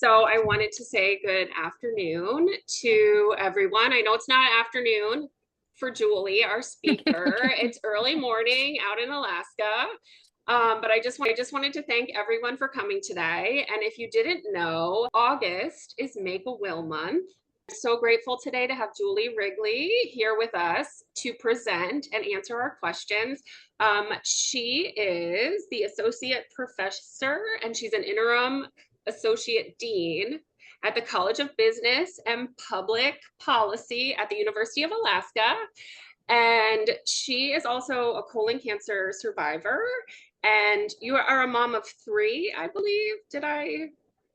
So I wanted to say good afternoon to everyone. I know it's not afternoon for Julie, our speaker. It's early morning out in Alaska. But I just wanted to thank everyone for coming today. And if you didn't know, August is Make a Will Month. I'm so grateful today to have Julie Wrigley here with us to present and answer our questions. She is the associate professor and she's an interim associate dean at the College of Business and Public Policy at the University of Alaska. And she is also a colon cancer survivor. And you are a mom of three, I believe. Did I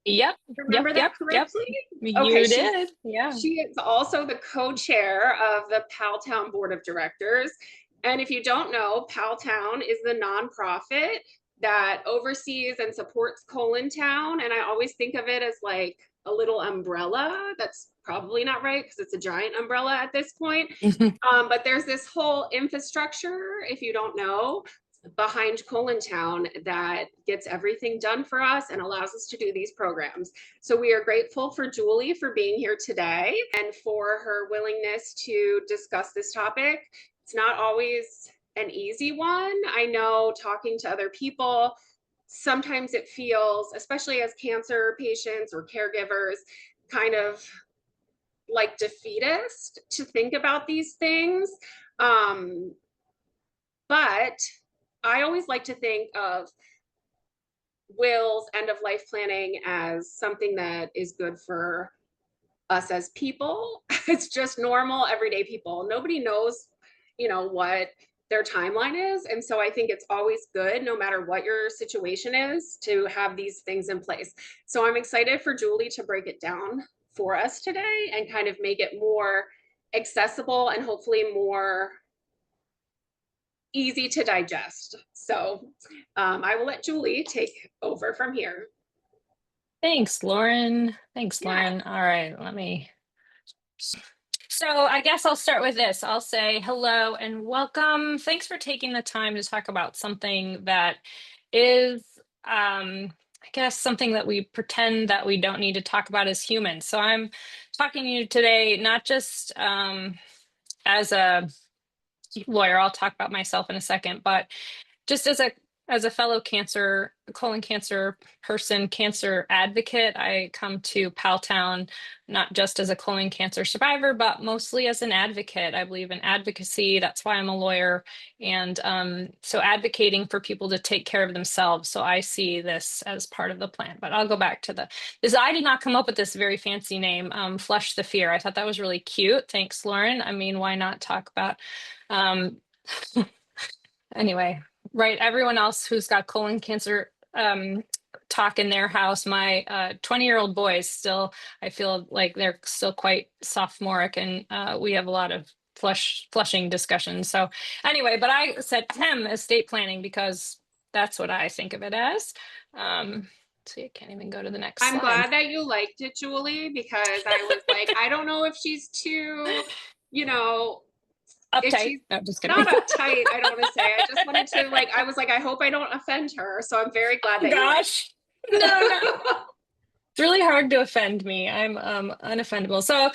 Yep. remember that correctly? You did. Yeah. She is also the co-chair of the COLONTOwn Board of Directors. And if you don't know, COLONTOwn is the nonprofit that oversees and supports COLONTOWN. And I always think of it as like a little umbrella. That's probably not right because it's a giant umbrella at this point. But there's this whole infrastructure, if you don't know, behind COLONTOWN that gets everything done for us and allows us to do these programs. So we are grateful for Julie for being here today and for her willingness to discuss this topic. It's not always an easy one. I know talking to other people, sometimes it feels, especially as cancer patients or caregivers, kind of like defeatist to think about these things. But I always like to think of wills, end of life planning as something that is good for us as people. It's just normal, everyday people. Nobody knows, what their timeline is. And so I think it's always good, no matter what your situation is, to have these things in place. So I'm excited for Julie to break it down for us today and kind of make it more accessible and hopefully more easy to digest. So I will let Julie take over from here. Thanks, Lauren. All right, So I guess I'll start with this. I'll say hello and welcome. Thanks for taking the time to talk about something that is, I guess, something that we pretend that we don't need to talk about as humans. So I'm talking to you today, not just as a lawyer, I'll talk about myself in a second, but just as a fellow colon cancer person, cancer advocate, I come to COLONTOWN not just as a colon cancer survivor, but mostly as an advocate. I believe in advocacy. That's why I'm a lawyer. And so advocating for people to take care of themselves. So I see this as part of the plan. But I'll go back to this. I did not come up with this very fancy name, Flush the Fear. I thought that was really cute. Thanks, Lauren. I mean, why not talk about anyway, right? Everyone else who's got colon cancer talk in their house. My 20-year-old boys still, I feel like they're still quite sophomoric, and we have a lot of flushing discussions. So anyway, but I said TEM estate planning because that's what I think of it as. See, I can't even go to the next slide. I'm glad that you liked it, Julie, because I was like, I don't know if she's too, uptight. No, just kidding. Not uptight, I don't want to say. I just wanted to I was like, I hope I don't offend her. So I'm very glad that gosh. No. It's really hard to offend me. I'm unoffendable. So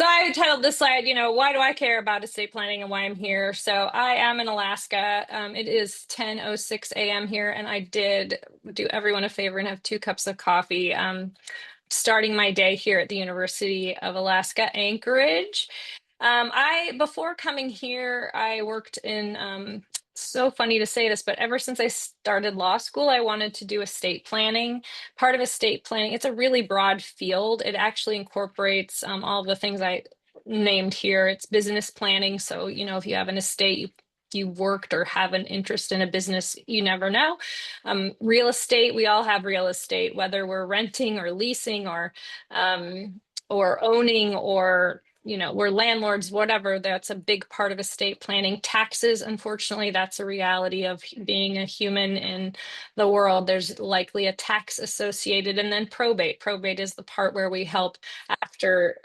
I titled this slide, why do I care about estate planning and why I'm here? So I am in Alaska. It is 10:06 a.m. here, and I did do everyone a favor and have 2 cups of coffee. Starting my day here at the University of Alaska, Anchorage. Before coming here, I worked in, so funny to say this, but ever since I started law school, I wanted to do estate planning. Part of estate planning, it's a really broad field. It actually incorporates all of the things I named here. It's business planning. So, if you have an estate, you worked or have an interest in a business, you never know. Real estate, we all have real estate, whether we're renting or leasing or owning or we're landlords, whatever. That's a big part of estate planning. Taxes, unfortunately, that's a reality of being a human in the world. There's likely a tax associated. And then probate. Probate is the part where we help after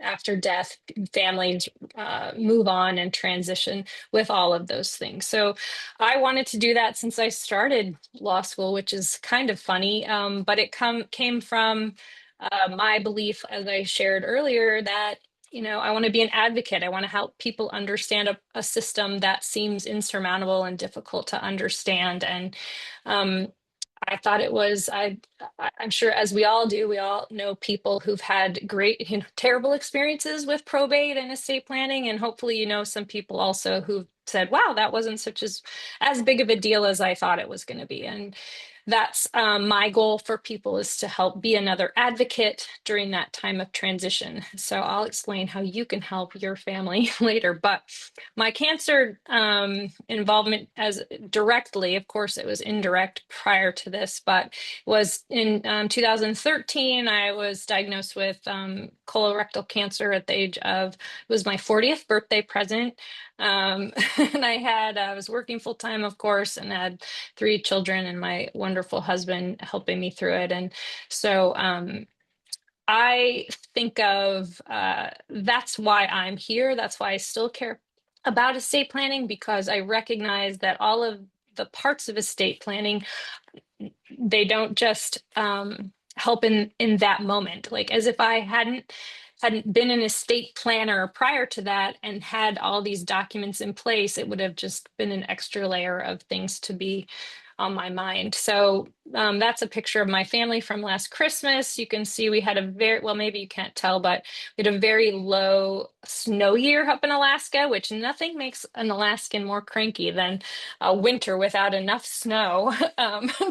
after death, families move on and transition with all of those things. So I wanted to do that since I started law school, which is kind of funny, but it came from my belief, as I shared earlier, that I want to be an advocate. I want to help people understand a system that seems insurmountable and difficult to understand. And um, I thought it was, I'm sure as we all do, we all know people who've had great, terrible experiences with probate and estate planning. And hopefully, some people also who've said, wow, that wasn't as big of a deal as I thought it was going to be. And that's my goal for people, is to help be another advocate during that time of transition. So I'll explain how you can help your family later. But my cancer involvement, as directly, of course, it was indirect prior to this, but was in 2013, I was diagnosed with colorectal cancer at the age of, it was my 40th birthday present. And I was working full time, of course, and had 3 children and my wonderful husband helping me through it. And so I think of that's why I'm here. That's why I still care about estate planning, because I recognize that all of the parts of estate planning, they don't just help in that moment. Like, as if I hadn't been an estate planner prior to that and had all these documents in place, it would have just been an extra layer of things to be on my mind. So that's a picture of my family from last Christmas. You can see we had well, maybe you can't tell, but we had a very low snow year up in Alaska, which nothing makes an Alaskan more cranky than a winter without enough snow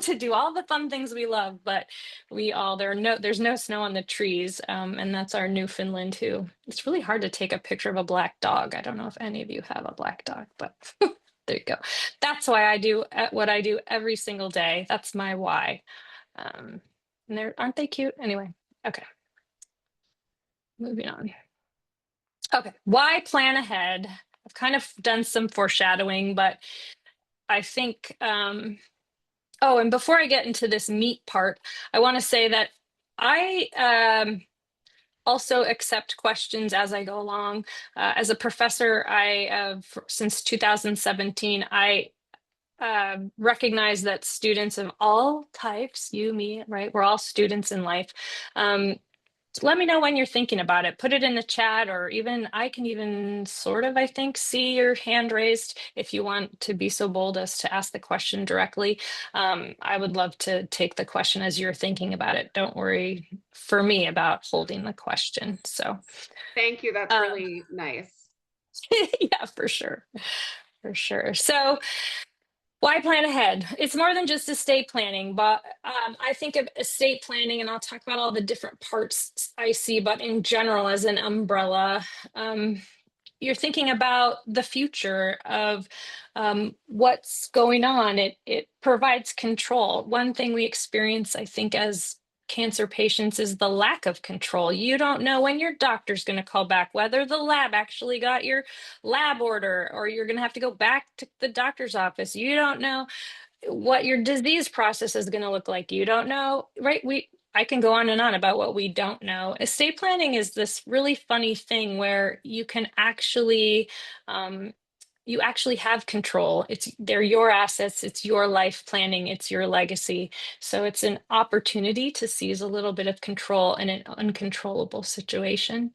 to do all the fun things we love. But there's no snow on the trees. And that's our Newfoundland, who, it's really hard to take a picture of a black dog. I don't know if any of you have a black dog, but there you go. That's why I do what I do every single day. That's my why. And aren't they cute? Anyway, okay. Moving on. Okay, why plan ahead? I've kind of done some foreshadowing, but I think, oh, and before I get into this meat part, I want to say that I also accept questions as I go along. As a professor, since 2017, I recognize that students of all types, you, me, right? We're all students in life. Let me know when you're thinking about it. Put it in the chat, or even I can even sort of, I think, see your hand raised if you want to be so bold as to ask the question directly. I would love to take the question as you're thinking about it. Don't worry for me about holding the question. So Thank you. That's really nice. yeah, for sure. For sure. So why plan ahead? It's more than just estate planning, but I think of estate planning, and I'll talk about all the different parts I see, but in general, as an umbrella, you're thinking about the future of what's going on. It provides control. One thing we experience, I think, as cancer patients is the lack of control. You don't know when your doctor's going to call back, whether the lab actually got your lab order, or you're going to have to go back to the doctor's office. You don't know what your disease process is going to look like. You don't know, right? I can go on and on about what we don't know. Estate planning is this really funny thing where you actually have control. They're your assets, it's your life planning, it's your legacy. So it's an opportunity to seize a little bit of control in an uncontrollable situation.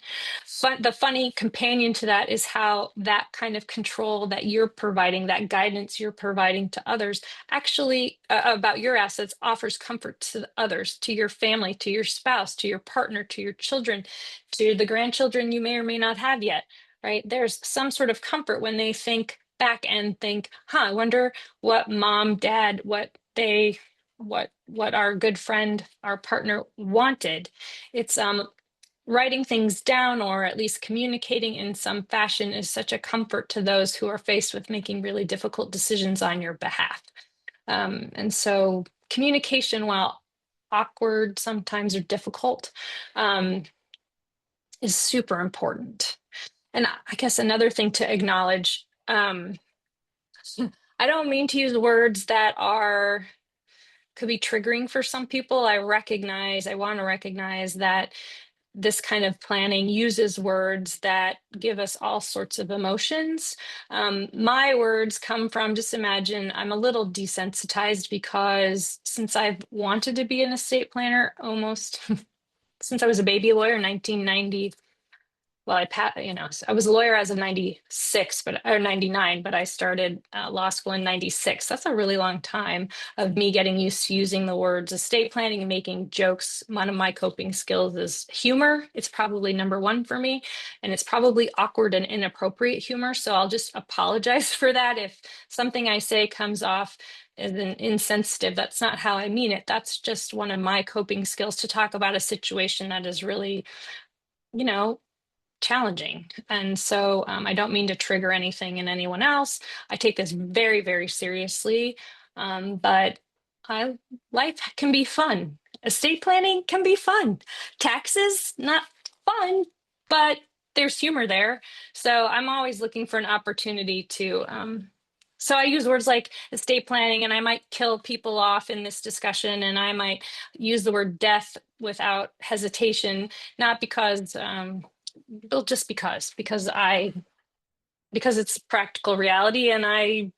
The funny companion to that is how that kind of control that you're providing, that guidance you're providing to others, actually about your assets, offers comfort to others, to your family, to your spouse, to your partner, to your children, to the grandchildren you may or may not have yet. Right? There's some sort of comfort when they think back and think, I wonder what mom, dad, what our good friend, our partner wanted. It's writing things down, or at least communicating in some fashion, is such a comfort to those who are faced with making really difficult decisions on your behalf. And so communication, while awkward sometimes or difficult, is super important. And I guess another thing to acknowledge, I don't mean to use words that could be triggering for some people. I want to recognize that this kind of planning uses words that give us all sorts of emotions. My words come from, just imagine, I'm a little desensitized because since I've wanted to be an estate planner almost since I was a baby lawyer in 1990. Well, I was a lawyer as of 96, or 99, but I started law school in 96. That's a really long time of me getting used to using the words estate planning and making jokes. One of my coping skills is humor. It's probably number one for me, and it's probably awkward and inappropriate humor. So I'll just apologize for that if something I say comes off as an insensitive. That's not how I mean it. That's just one of my coping skills to talk about a situation that is really, you know, challenging. And so I don't mean to trigger anything in anyone else. I take this very, very seriously. But life can be fun. Estate planning can be fun. Taxes, not fun, but there's humor there. So I'm always looking for an opportunity to. So I use words like estate planning, and I might kill people off in this discussion, and I might use the word death without hesitation, not because well, just because it's practical reality, and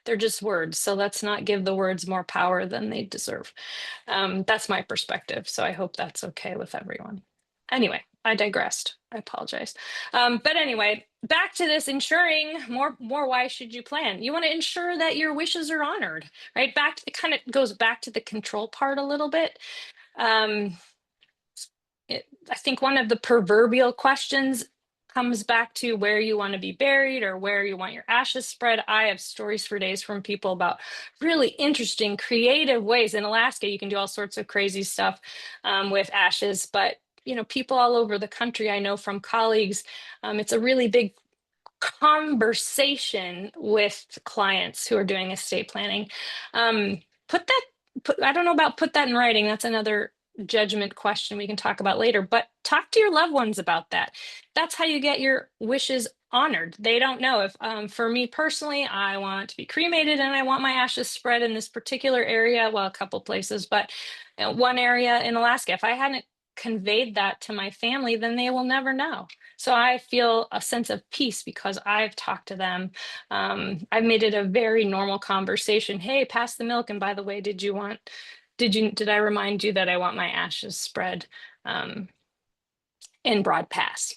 they're just words. So let's not give the words more power than they deserve. That's my perspective. So I hope that's okay with everyone. Anyway, I digressed. I apologize. But anyway, back to this ensuring more why should you plan? You want to ensure that your wishes are honored, right? It kind of goes back to the control part a little bit. I think one of the proverbial questions comes back to where you want to be buried or where you want your ashes spread. I have stories for days from people about really interesting, creative ways. In Alaska, you can do all sorts of crazy stuff with ashes, but people all over the country, I know from colleagues, it's a really big conversation with clients who are doing estate planning. I don't know about put that in writing. That's another judgment question we can talk about later, but talk to your loved ones about that. That's how you get your wishes honored. They don't know if, for me personally, I want to be cremated and I want my ashes spread in this particular area. Well, a couple places, but one area in Alaska. If I hadn't conveyed that to my family, then they will never know. So I feel a sense of peace because I've talked to them. I've made it a very normal conversation. Hey, pass the milk. And by the way, did I remind you that I want my ashes spread in Broad Pass?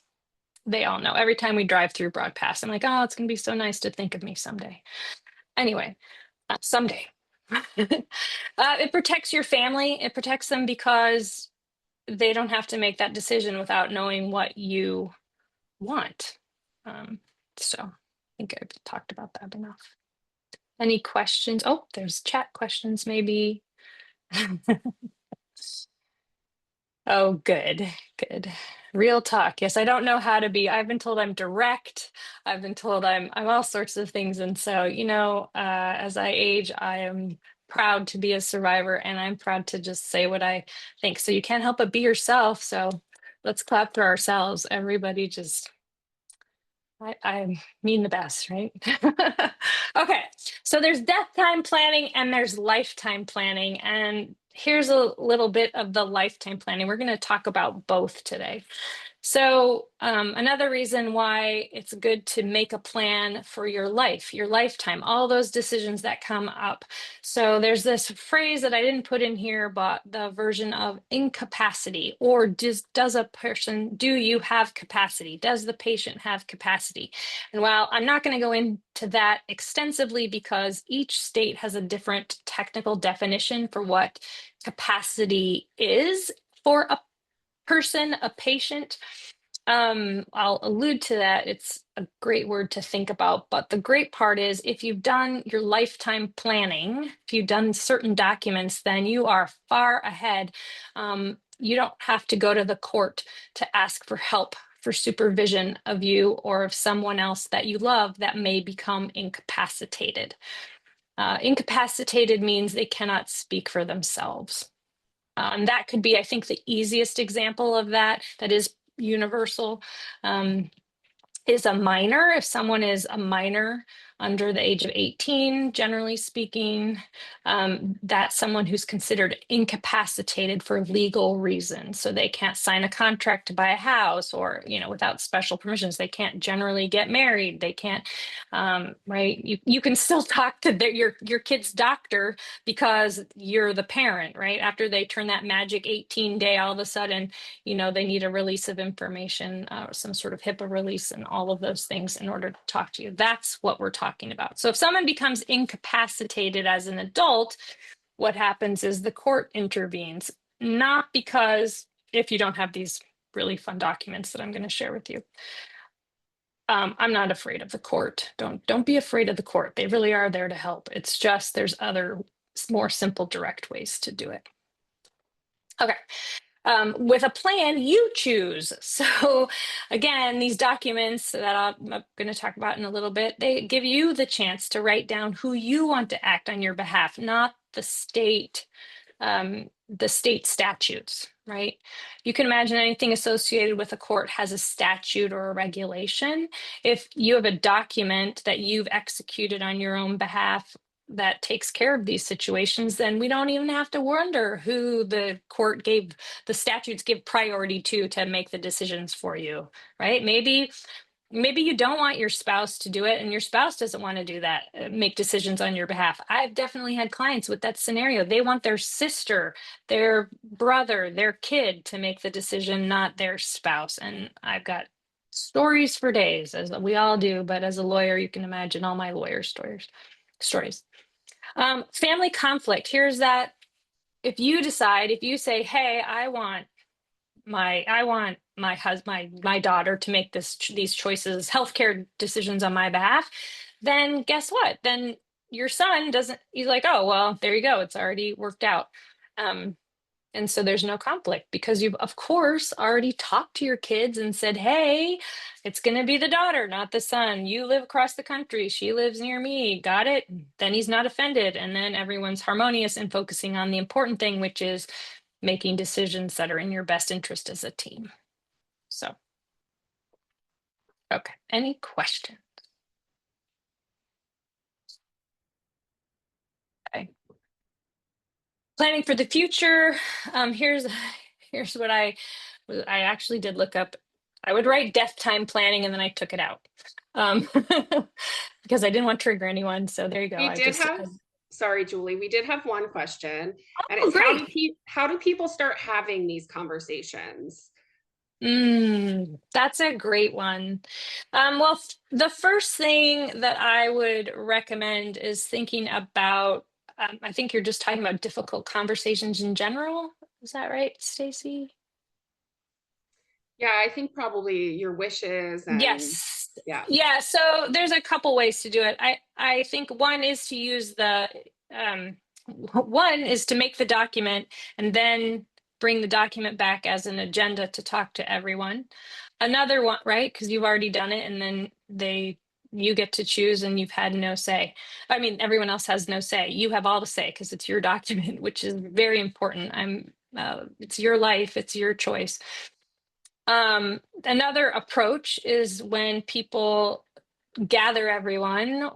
They all know. Every time we drive through Broad Pass, I'm like, oh, it's going to be so nice to think of me someday. Anyway, someday. It protects your family. It protects them because they don't have to make that decision without knowing what you want. So I think I've talked about that enough. Any questions? Oh, there's chat questions maybe. Oh, good. Real talk. Yes, I don't know how to be. I've been told I'm direct. I've been told I'm all sorts of things. And so, as I age, I am proud to be a survivor, and I'm proud to just say what I think. So you can't help but be yourself. So let's clap for ourselves. Everybody just I mean the best, right? Okay, so there's death time planning and there's lifetime planning. And here's a little bit of the lifetime planning. We're going to talk about both today. So another reason why it's good to make a plan for your life, your lifetime, all those decisions that come up. So there's this phrase that I didn't put in here, but the version of incapacity, or do you have capacity? Does the patient have capacity? And while I'm not going to go into that extensively because each state has a different technical definition for what capacity is for a person, a patient, I'll allude to that. It's a great word to think about. But the great part is if you've done your lifetime planning, if you've done certain documents, then you are far ahead. You don't have to go to the court to ask for help for supervision of you or of someone else that you love that may become incapacitated. Incapacitated means they cannot speak for themselves. That could be, I think, the easiest example of that is universal, is a minor. If someone is a minor, under the age of 18, generally speaking. That's someone who's considered incapacitated for legal reasons. So they can't sign a contract to buy a house, or, without special permissions, they can't generally get married. They can't, right? You can still talk to your kid's doctor because you're the parent, right? After they turn that magic 18 day, all of a sudden, they need a release of information, some sort of HIPAA release, and all of those things in order to talk to you. That's what we're talking about. So if someone becomes incapacitated as an adult, what happens is the court intervenes, not because, if you don't have these really fun documents that I'm going to share with you. I'm not afraid of the court. Don't be afraid of the court. They really are there to help. It's just there's other more simple, direct ways to do it. Okay. With a plan, you choose. So again, these documents that I'm going to talk about in a little bit, they give you the chance to write down who you want to act on your behalf, not the state statutes, right? You can imagine anything associated with a court has a statute or a regulation. If you have a document that you've executed on your own behalf that takes care of these situations, then we don't even have to wonder who the statutes give priority to make the decisions for you, right? Maybe you don't want your spouse to do it, and your spouse doesn't want to do that, make decisions on your behalf. I've definitely had clients with that scenario. They want their sister, their brother, their kid to make the decision, not their spouse. And I've got stories for days, as we all do, but as a lawyer, you can imagine all my lawyer stories. Family conflict. Here's that. If you say, hey, I want my husband, my daughter to make these choices, healthcare decisions on my behalf, then guess what? Then your son doesn't, he's like, oh, well, there you go. It's already worked out. And so there's no conflict because you've, of course, already talked to your kids and said, hey, it's going to be the daughter, not the son. You live across the country. She lives near me. Got it? Then he's not offended. And then everyone's harmonious and focusing on the important thing, which is making decisions that are in your best interest as a team. So, okay. Any questions? Okay. Planning for the future. Here's what I actually did look up. I would write death time planning, and then I took it out because I didn't want to trigger anyone. So there you go. Sorry, Julie, we did have one question, and Oh, it's great. how do people start having these conversations? That's a great one. Well, the first thing that I would recommend is thinking about, I think you're just talking about difficult conversations in general. Is that right, Stacy? Yeah, I think probably your wishes and Yes. yeah. Yeah, so there's a couple ways to do it. I think one is to use one is to make the document and then bring the document back as an agenda to talk to everyone. Another one, right? Because you've already done it, and then you get to choose, and you've had no say. I mean, everyone else has no say. You have all the say because it's your document, which is very important. It's your life, it's your choice. Another approach is when people gather everyone,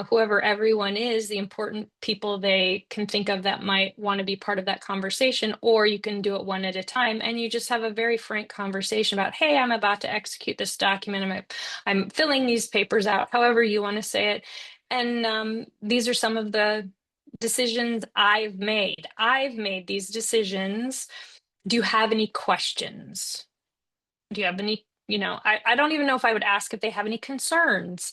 whoever everyone is, the important people they can think of that might want to be part of that conversation, or you can do it one at a time and you just have a very frank conversation about, hey, I'm about to execute this document. I'm filling these papers out, however you want to say it. And these are some of the decisions I've made. I've made these decisions. Do you have any questions? Do you have any, I don't even know if I would ask if they have any concerns,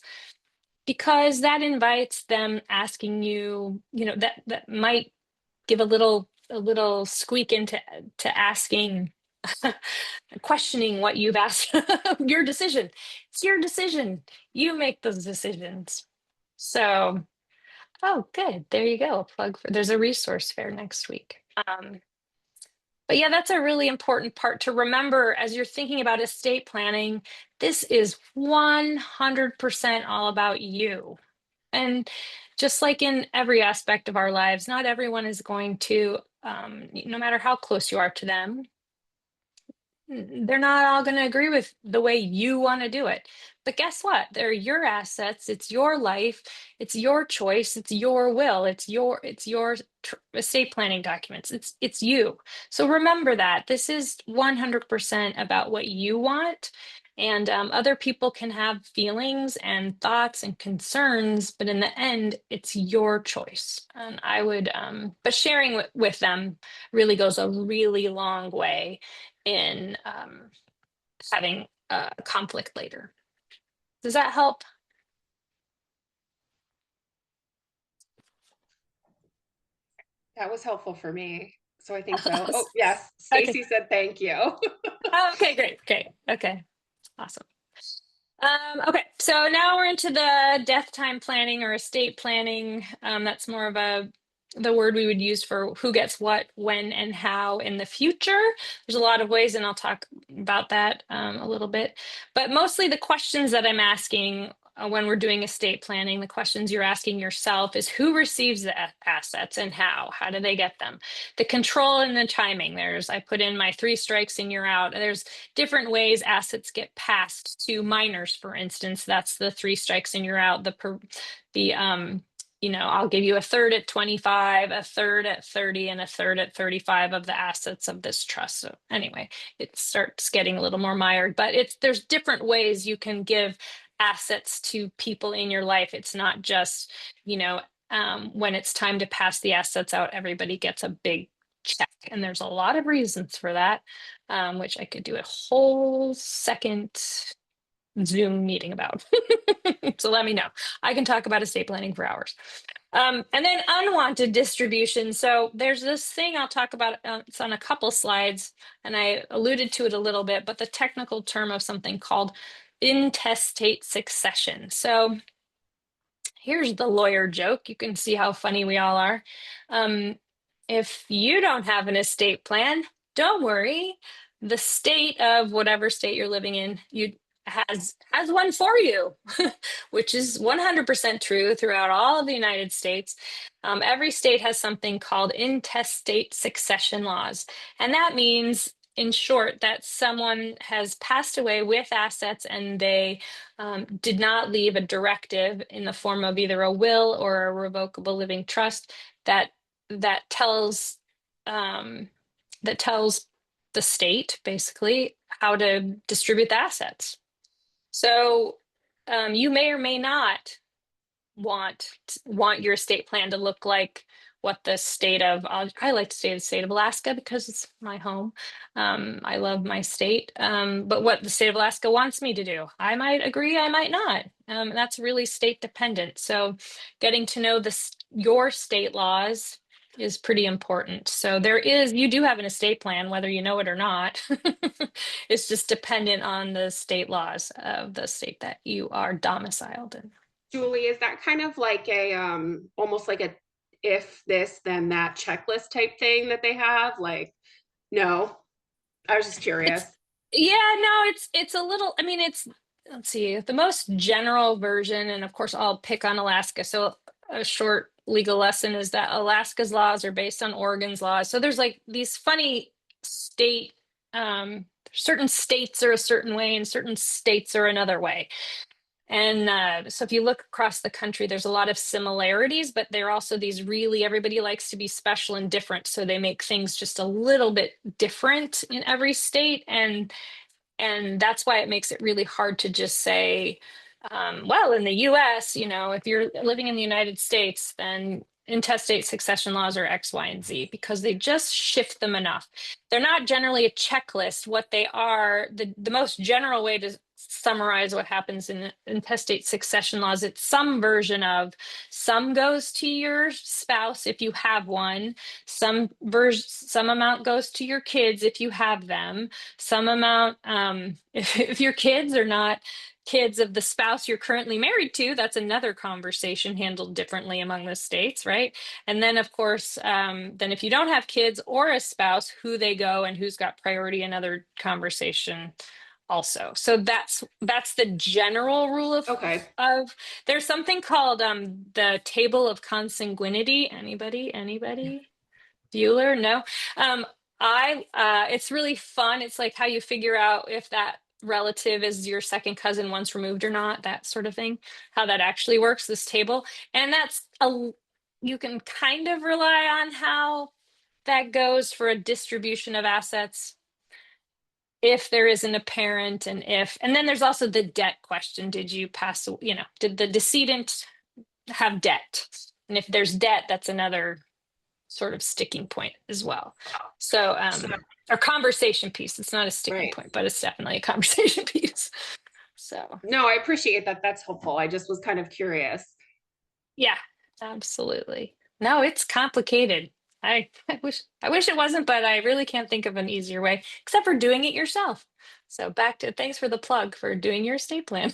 because that invites them asking you, that might give a little squeak into asking, questioning what you've asked. Your decision. It's your decision. You make those decisions. So, oh, good. There you go. There's a resource fair next week. But yeah, that's a really important part to remember as you're thinking about estate planning. This is 100% all about you. And just like in every aspect of our lives, not everyone is going to, no matter how close you are to them, they're not all going to agree with the way you want to do it. But guess what? They're your assets. It's your life. It's your choice. It's your will. It's your estate planning documents. It's you. So remember that this is 100% about what you want. And other people can have feelings and thoughts and concerns, but in the end, it's your choice. And I would, but sharing with them really goes a really long way in having conflict later. Does that help? That was helpful for me. So I think so. Oh, yes. Okay. Stacy said thank you. Oh, okay, great. Okay. Okay. Awesome. Okay, so now we're into the death time planning or estate planning. That's more of the word we would use for who gets what, when, and how in the future. There's a lot of ways, and I'll talk about that a little bit. But mostly the questions that I'm asking when we're doing estate planning, the questions you're asking yourself is who receives the assets and how? How do they get them? The control and the timing. I put in my 3 strikes and you're out. There's different ways assets get passed to minors, for instance. That's the 3 strikes and you're out. I'll give you a third at 25, a third at 30, and a third at 35 of the assets of this trust. So anyway, it starts getting a little more mired, but there's different ways you can give assets to people in your life. It's not just, when it's time to pass the assets out, everybody gets a big check. And there's a lot of reasons for that, which I could do a whole second Zoom meeting about. So let me know. I can talk about estate planning for hours. And then unwanted distribution. So there's this thing I'll talk about. It's on a couple slides, and I alluded to it a little bit, but the technical term of something called intestate succession. So here's the lawyer joke. You can see how funny we all are. If you don't have an estate plan, don't worry. The state of whatever state you're living in, you has one for you, which is 100% true throughout all of the United States. Every state has something called intestate succession laws, and that means, in short, that someone has passed away with assets and they did not leave a directive in the form of either a will or a revocable living trust that tells um, that tells the state basically how to distribute the assets. So you may or may not want your estate plan to look like what the state of I like to say the state of Alaska because it's my home. I love my state, but what the state of Alaska wants me to do, I might agree, I might not. That's really state dependent. So getting to know your state laws is pretty important. So you do have an estate plan, whether you know it or not. It's just dependent on the state laws of the state that you are domiciled in. Julie, is that kind of like a almost like a if this then that checklist type thing that they have? Like, no, I was just curious. Yeah, no, it's a little, I mean, let's see, the most general version, and of course I'll pick on Alaska. So a short legal lesson is that Alaska's laws are based on Oregon's laws. So there's like these funny certain states are a certain way and certain states are another way. And so if you look across the country, there's a lot of similarities, but there are also everybody likes to be special and different. So they make things just a little bit different in every state. And that's why it makes it really hard to just say, well, in the US, if you're living in the United States, then intestate succession laws are X, Y, and Z, because they just shift them enough. They're not generally a checklist. What they are, the most general way to summarize what happens in intestate succession laws, it's some version of some goes to your spouse if you have one, some amount goes to your kids if you have them, some amount if your kids are not kids of the spouse you're currently married to, that's another conversation handled differently among the states, right? And then of course, then if you don't have kids or a spouse, who they go and who's got priority, another conversation also. So that's the general rule Okay. of there's something called the table of consanguinity. Anybody? Bueller? No. It's really fun. It's like how you figure out if that relative is your second cousin once removed or not, that sort of thing, how that actually works, this table. And you can kind of rely on how that goes for a distribution of assets if there isn't a parent, and then there's also the debt question. Did you pass, did the decedent have debt? And if there's debt, that's another sort of sticking point as well. So, our conversation piece, it's not a sticking Right. point, but it's definitely a conversation piece. So, No, I appreciate that. That's helpful. I just was kind of curious. yeah, absolutely. No, it's complicated. I wish it wasn't, but I really can't think of an easier way except for doing it yourself. So thanks for the plug for doing your estate plan.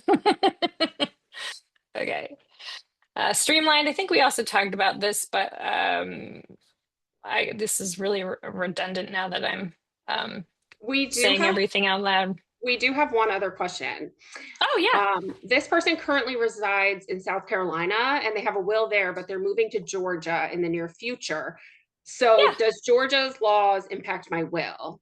Okay. Streamlined, I think we also talked about this, but this is really redundant now that I'm We do saying have everything out loud. we do have one other question. Oh yeah, This person currently resides in South Carolina and they have a will there, but they're moving to Georgia in the near future. So yeah. does Georgia's laws impact my will?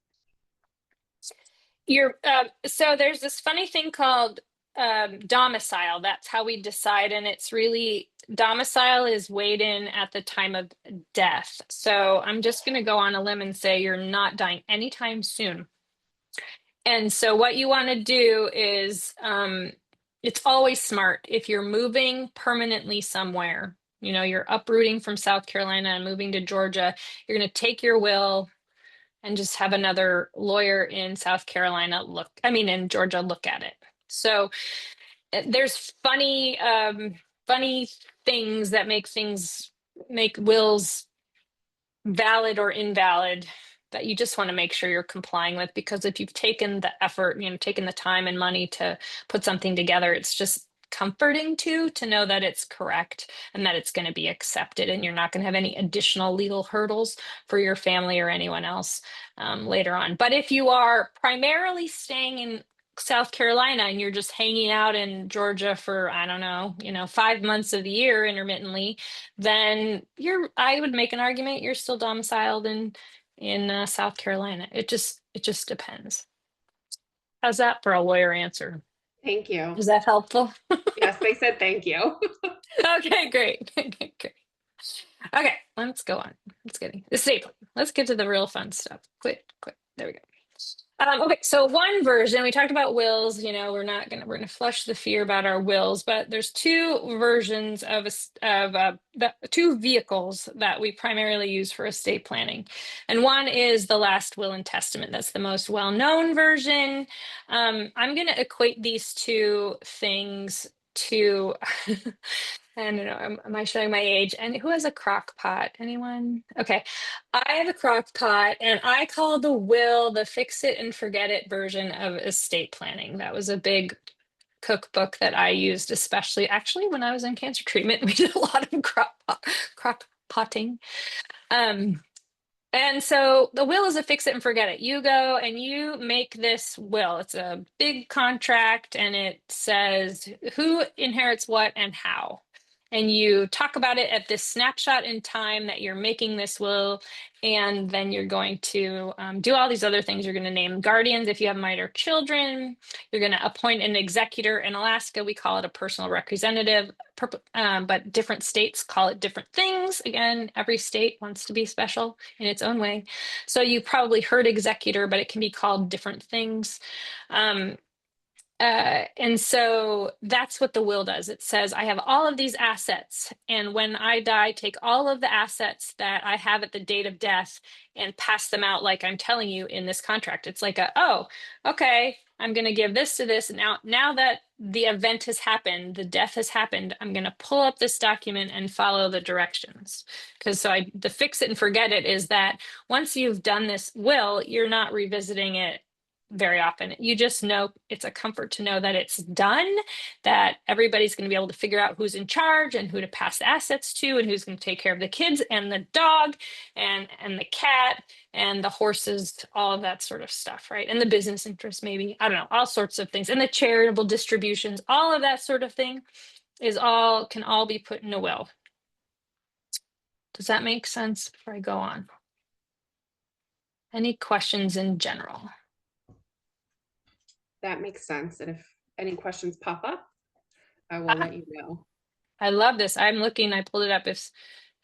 So there's this funny thing called domicile. That's how we decide, and it's really domicile is weighed in at the time of death. So I'm just going to go on a limb and say you're not dying anytime soon. And so what you want to do is, it's always smart if you're moving permanently somewhere. You're uprooting from South Carolina and moving to Georgia. You're going to take your will and just have another lawyer in South Carolina in Georgia look at it. So there's funny things that make wills valid or invalid that you just want to make sure you're complying with, because if you've taken the effort, taken the time and money to put something together, it's just comforting to know that it's correct and that it's going to be accepted, and you're not going to have any additional legal hurdles for your family or anyone else later on. But if you are primarily staying in South Carolina and you're just hanging out in Georgia for, I don't know, 5 months of the year intermittently, then I would make an argument you're still domiciled in South Carolina. It just depends. How's that for a lawyer answer? Thank you. Is that helpful? Yes, they said thank you. Okay, great. Okay, great. Okay, let's go on. Let's get to the real fun stuff. Quick. There we go. Okay, so one version, we talked about wills. We're gonna flush the fear about our wills, but there's two versions of the two vehicles that we primarily use for estate planning, and one is the last will and testament. That's the most well-known version. I'm gonna equate these two things to I don't know. Am I showing my age? And who has a crock pot? Anyone? Okay. I have a crock pot, and I call the will the fix it and forget it version of estate planning. That was a big cookbook that I used, especially actually when I was in cancer treatment. We did a lot of crock potting. Um, and so the will is a fix it and forget it. You go and you make this will. It's a big contract, and it says who inherits what and how. And you talk about it at this snapshot in time that you're making this will. And then you're going to do all these other things. You're going to name guardians if you have minor children. You're going to appoint an executor. In Alaska, we call it a personal representative, but different states call it different things. Again, every state wants to be special in its own way. So you probably heard executor, but it can be called different things. And so that's what the will does. It says, I have all of these assets, and when I die, take all of the assets that I have at the date of death and pass them out like I'm telling you in this contract. It's like oh, okay, I'm going to give this to this. Now that the event has happened, the death has happened, I'm going to pull up this document and follow the directions. Because the fix it and forget it is that once you've done this will, you're not revisiting it very often. You just know it's a comfort to know that it's done, that everybody's going to be able to figure out who's in charge and who to pass the assets to, and who's going to take care of the kids and the dog and the cat and the horses, all of that sort of stuff, right? And the business interests, maybe, I don't know, all sorts of things, and the charitable distributions, all of that sort of thing can all be put in a will. Does that make sense before I go on? Any questions in general? That makes sense. And if any questions pop up, I will let you know. I love this. I'm looking, I pulled it up. If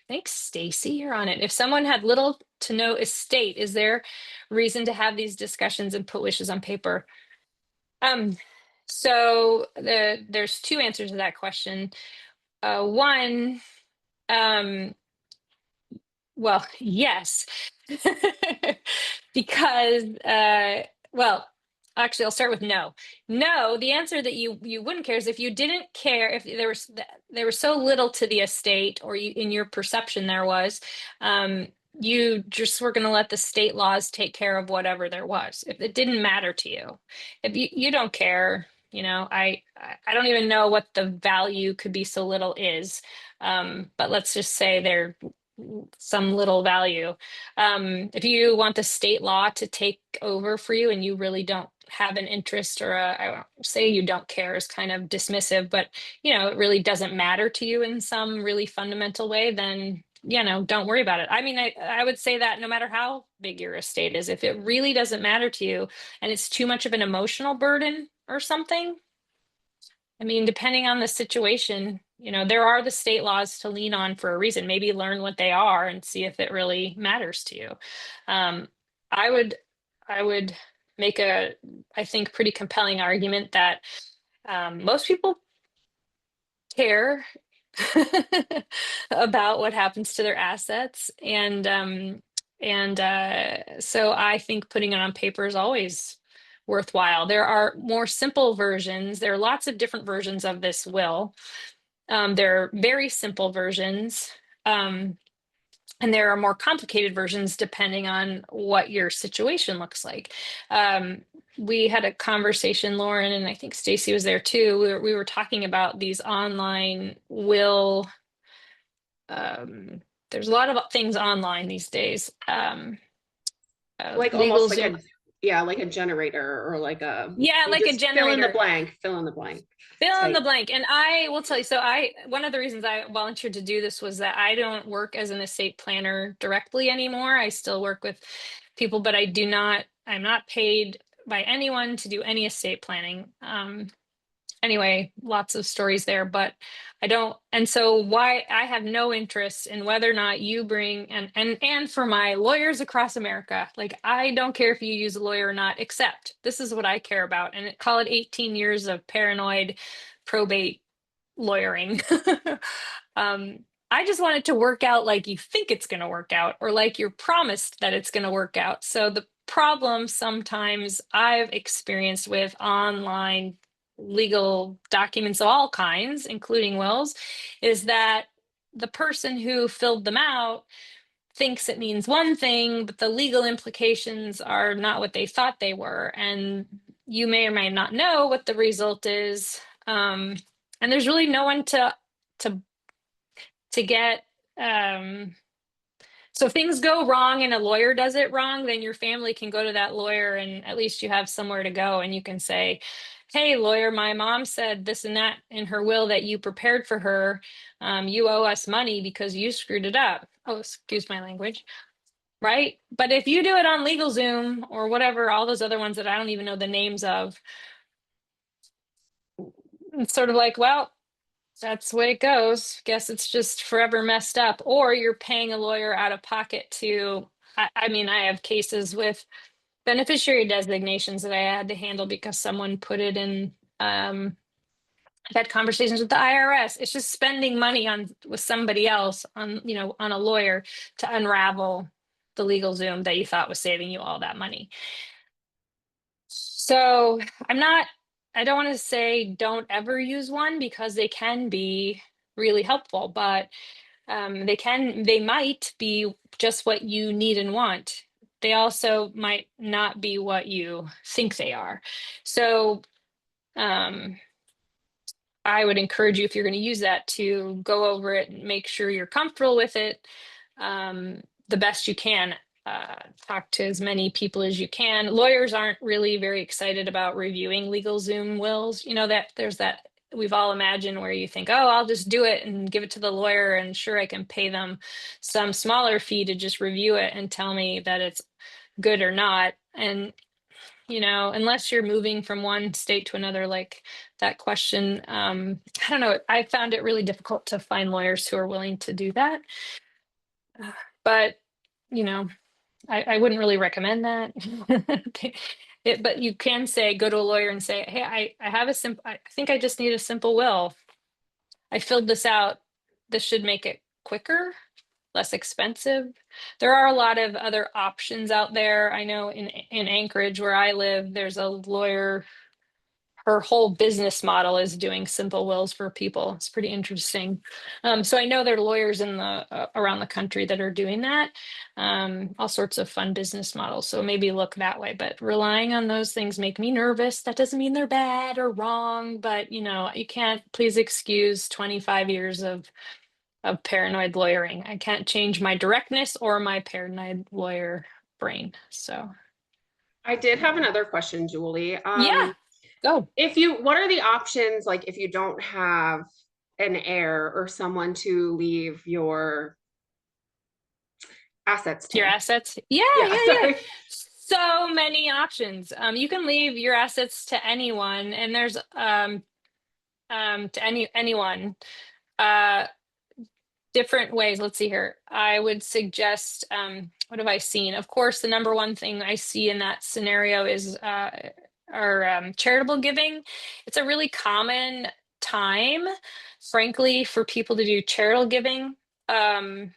I think Stacy, you're on it. If someone had little to no estate, is there reason to have these discussions and put wishes on paper? So there's two answers to that question. One, um, well, yes, because well, actually, I'll start with no. No, the answer that you wouldn't care is if you didn't care, if there was so little to the estate, or you, in your perception there was, um, you just were going to let the state laws take care of whatever there was. If it didn't matter to you, if you don't care, you know, I don't even know what the value could be so little is, but let's just say there some little value. If you want the state law to take over for you and you really don't have an interest, or I won't say you don't care is kind of dismissive, but you know, it really doesn't matter to you in some really fundamental way, then you know, don't worry about it. I mean, I would say that no matter how big your estate is, if it really doesn't matter to you and it's too much of an emotional burden or something, I mean, depending on the situation, you know, there are the state laws to lean on for a reason. Maybe learn what they are and see if it really matters to you. Um, I would, I would make a, I think, pretty compelling argument that most people care about what happens to their assets, and so I think putting it on paper is always worthwhile. There are more simple versions. There are lots of different versions of this will. There are very simple versions, um, and there are more complicated versions depending on what your situation looks like. Um, we had a conversation, Lauren, and I think Stacy was there too. We were talking about these online will. There's a lot of things online these days. Like almost like LegalZoom, a, yeah, like a generator, or like a, yeah, you like a just generator. fill in the blank Fill in the type. blank. And I will tell you, so one of the reasons I volunteered to do this was that I don't work as an estate planner directly anymore. I still work with people, but I'm not paid by anyone to do any estate planning. Anyway, lots of stories there, but I don't. And so why I have no interest in whether or not you bring, and for my lawyers across America, like I don't care if you use a lawyer or not, except this is what I care about. And call it 18 years of paranoid probate lawyering. um, I just want it to work out like you think it's going to work out, or like you're promised that it's going to work out. So the problem sometimes I've experienced with online legal documents of all kinds, including wills, is that the person who filled them out thinks it means one thing, but the legal implications are not what they thought they were. And you may or may not know what the result is. And there's really no one to to get so if things go wrong and a lawyer does it wrong, then your family can go to that lawyer and at least you have somewhere to go and you can say, hey, lawyer, my mom said this and that in her will that you prepared for her. You owe us money because you screwed it up. Oh, excuse my language. Right? But if you do it on LegalZoom or whatever, all those other ones that I don't even know the names of, it's sort of like, well, that's the way it goes. Guess it's just forever messed up. Or you're paying a lawyer out of pocket to, I mean, I have cases with beneficiary designations that I had to handle because someone put it in. I've had conversations with the IRS. It's just spending money on with somebody else on, you know, on a lawyer to unravel the LegalZoom that you thought was saving you all that money. So I don't want to say don't ever use one because they can be really helpful, but they might be just what you need and want. They also might not be what you think they are. So um, I would encourage you, if you're going to use that, to go over it and make sure you're comfortable with it the best you can. Talk to as many people as you can. Lawyers aren't really very excited about reviewing LegalZoom wills. You know, that there's that we've all imagined where you think, oh, I'll just do it and give it to the lawyer and sure I can pay them some smaller fee to just review it and tell me that it's good or not. And, unless you're moving from one state to another, like that question, I don't know, I found it really difficult to find lawyers who are willing to do that. But, you know, I wouldn't really recommend that. But you can say, go to a lawyer and say, hey, I have a simple, I think I just need a simple will. I filled this out. This should make it quicker, less expensive. There are a lot of other options out there. I know in Anchorage, where I live, there's a lawyer. Her whole business model is doing simple wills for people. It's pretty interesting. So I know there are lawyers in the around the country that are doing that. All sorts of fun business models. So maybe look that way. But relying on those things make me nervous. That doesn't mean they're bad or wrong, but you can't please excuse 25 years of paranoid lawyering. I can't change my directness or my paranoid lawyer brain. So I did have another question, Julie. yeah, go. What are the options, like if you don't have an heir or someone to leave your assets Your to? assets? Yeah, Yeah, yeah, yeah. sorry. So many options. You can leave your assets to anyone, and there's to anyone. Uh, Different ways. Let's see here. I would suggest, what have I seen? Of course, the number one thing I see in that scenario is our charitable giving. It's a really common time, frankly, for people to do charitable giving. Um,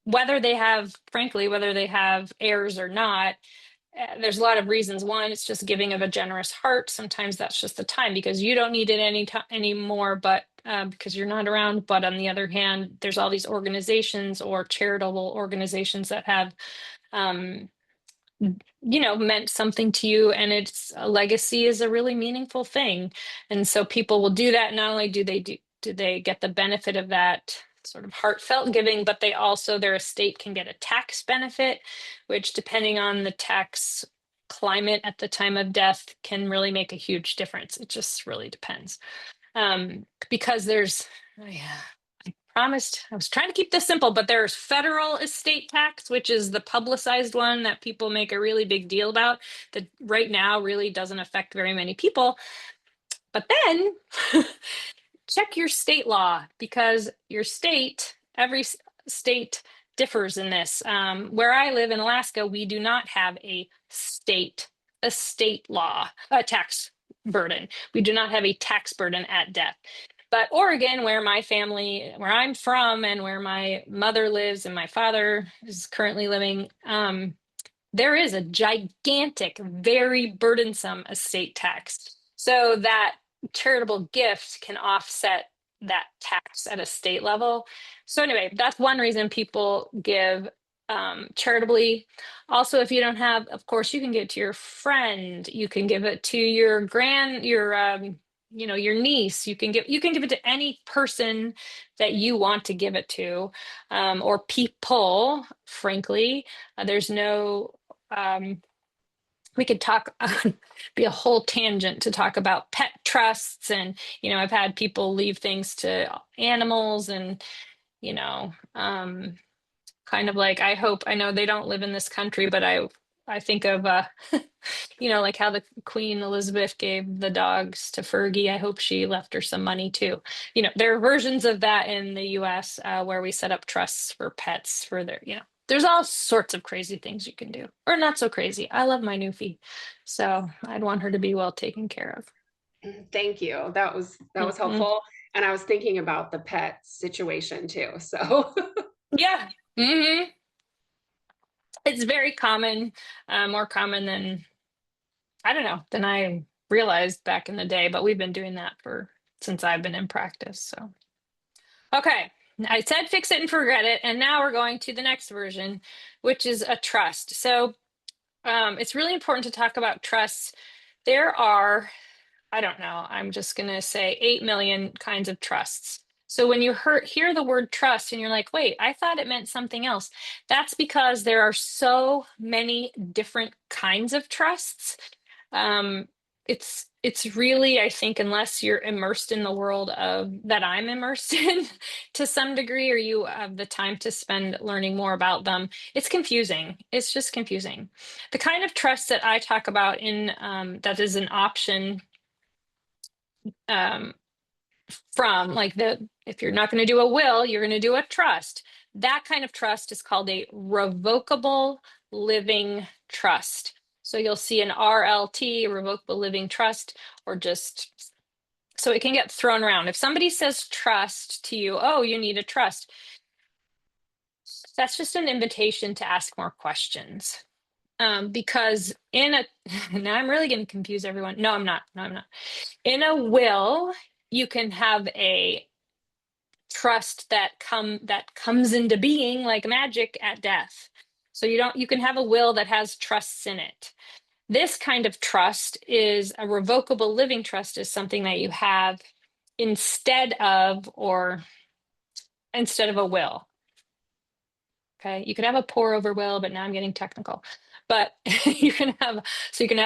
whether they have heirs or not, there's a lot of reasons. One, it's just giving of a generous heart. Sometimes that's just the time because you don't need it anymore, but because you're not around. But on the other hand, there's all these organizations or charitable organizations that have um, meant something to you, and it's a legacy is a really meaningful thing. And so people will do that. Not only do they get the benefit of that sort of heartfelt giving, but they also, their estate can get a tax benefit, which depending on the tax climate at the time of death can really make a huge difference. It just really depends. Because there's, oh yeah, promised, I was trying to keep this simple, but there's federal estate tax, which is the publicized one that people make a really big deal about, that right now really doesn't affect very many people. But then check your state law, because your state, every state differs in this. Where I live in Alaska, we do not have a state law, a tax burden. We do not have a tax burden at death. But Oregon, where I'm from, and where my mother lives and my father is currently living, there is a gigantic, very burdensome estate tax. So that charitable gift can offset that tax at a state level. So anyway, that's one reason people give charitably. Also, if you don't have, of course, you can give it to your friend. You can give it to your niece. You can give it to any person that you want to give it to, or people. Frankly, there's no. We could talk, be a whole tangent to talk about pet trusts, and I've had people leave things to animals, and you know, um, kind of like, I know they don't live in this country, but I think of like how the Queen Elizabeth gave the dogs to Fergie. I hope she left her some money too. There are versions of that in the US, where we set up trusts for pets for there's all sorts of crazy things you can do, or not so crazy. I love my Newfie, so I'd want her to be well taken care of. Thank you. That was Mhm. helpful. And I was thinking about the pet situation too. So Yeah. It's very common, more common than, I don't know, than I realized back in the day, but we've been doing that since I've been in practice. So, okay. I said fix it and forget it. And now we're going to the next version, which is a trust. So, it's really important to talk about trusts. There are, I don't know, I'm just going to say 8 million kinds of trusts. So when you hear the word trust and you're like, wait, I thought it meant something else. That's because there are so many different kinds of trusts. Um, it's it's really, I think, unless you're immersed in the world of that I'm immersed in to some degree, or you have the time to spend learning more about them, it's confusing. It's just confusing. The kind of trust that I talk about in that is an option um, from like the if you're not going to do a will, you're going to do a trust. That kind of trust is called a revocable living trust. So you'll see an RLT, revocable living trust, or just so it can get thrown around. If somebody says trust to you, oh, you need a trust, that's just an invitation to ask more questions. Because in a now I'm really going to confuse everyone. No, I'm not. No, I'm not. In a will, you can have a trust that comes into being like magic at death. So you can have a will that has trusts in it. This kind of trust is a revocable living trust, is something that you have instead of a will. Okay, you could have a pour over will, but now I'm getting technical. But you can have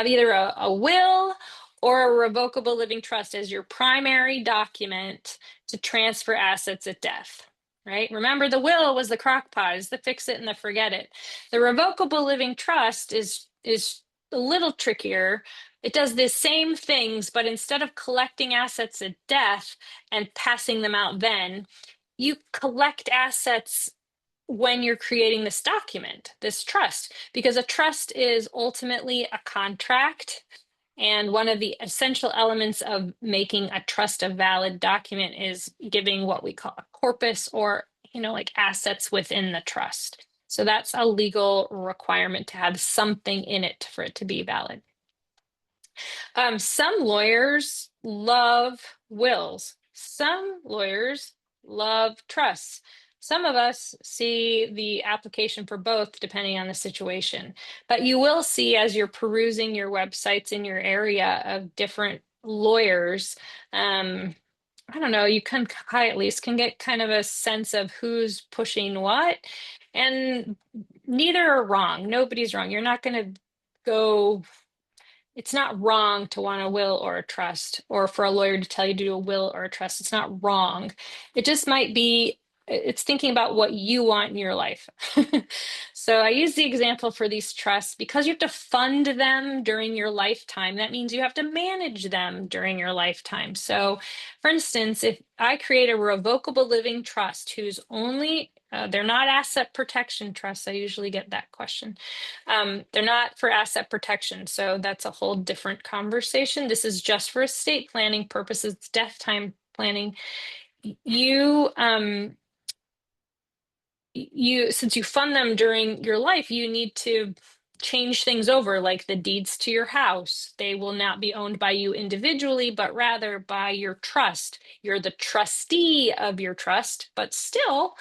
either a will or a revocable living trust as your primary document to transfer assets at death. Right? Remember, the will was the crock pot, is the fix it and the forget it. The revocable living trust is a little trickier. It does the same things, but instead of collecting assets at death and passing them out then, you collect assets when you're creating this document, this trust, because a trust is ultimately a contract. And one of the essential elements of making a trust a valid document is giving what we call a corpus, or, like assets within the trust. So that's a legal requirement to have something in it for it to be valid. Some lawyers love wills. Some lawyers love trusts. Some of us see the application for both depending on the situation. But you will see, as you're perusing your websites in your area of different lawyers, I don't know, I at least can get kind of a sense of who's pushing what. And neither are wrong. Nobody's wrong. You're not going to go It's not wrong to want a will or a trust, or for a lawyer to tell you to do a will or a trust. It's not wrong. It just might be, it's thinking about what you want in your life. So I use the example for these trusts because you have to fund them during your lifetime. That means you have to manage them during your lifetime. So for instance, if I create a revocable living trust whose only, they're not asset protection trusts. I usually get that question. They're not for asset protection, so that's a whole different conversation. This is just for estate planning purposes, it's death time planning. You, since you fund them during your life, you need to change things over, like the deeds to your house. They will not be owned by you individually, but rather by your trust. You're the trustee of your trust, but still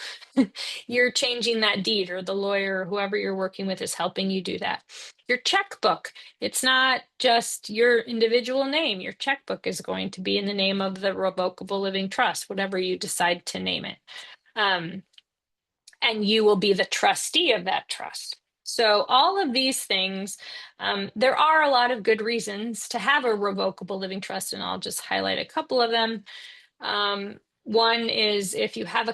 you're changing that deed, or the lawyer or whoever you're working with is helping you do that. Your checkbook, it's not just your individual name. Your checkbook is going to be in the name of the revocable living trust, whatever you decide to name it. And you will be the trustee of that trust. So all of these things, there are a lot of good reasons to have a revocable living trust, and I'll just highlight a couple of them. One is if you have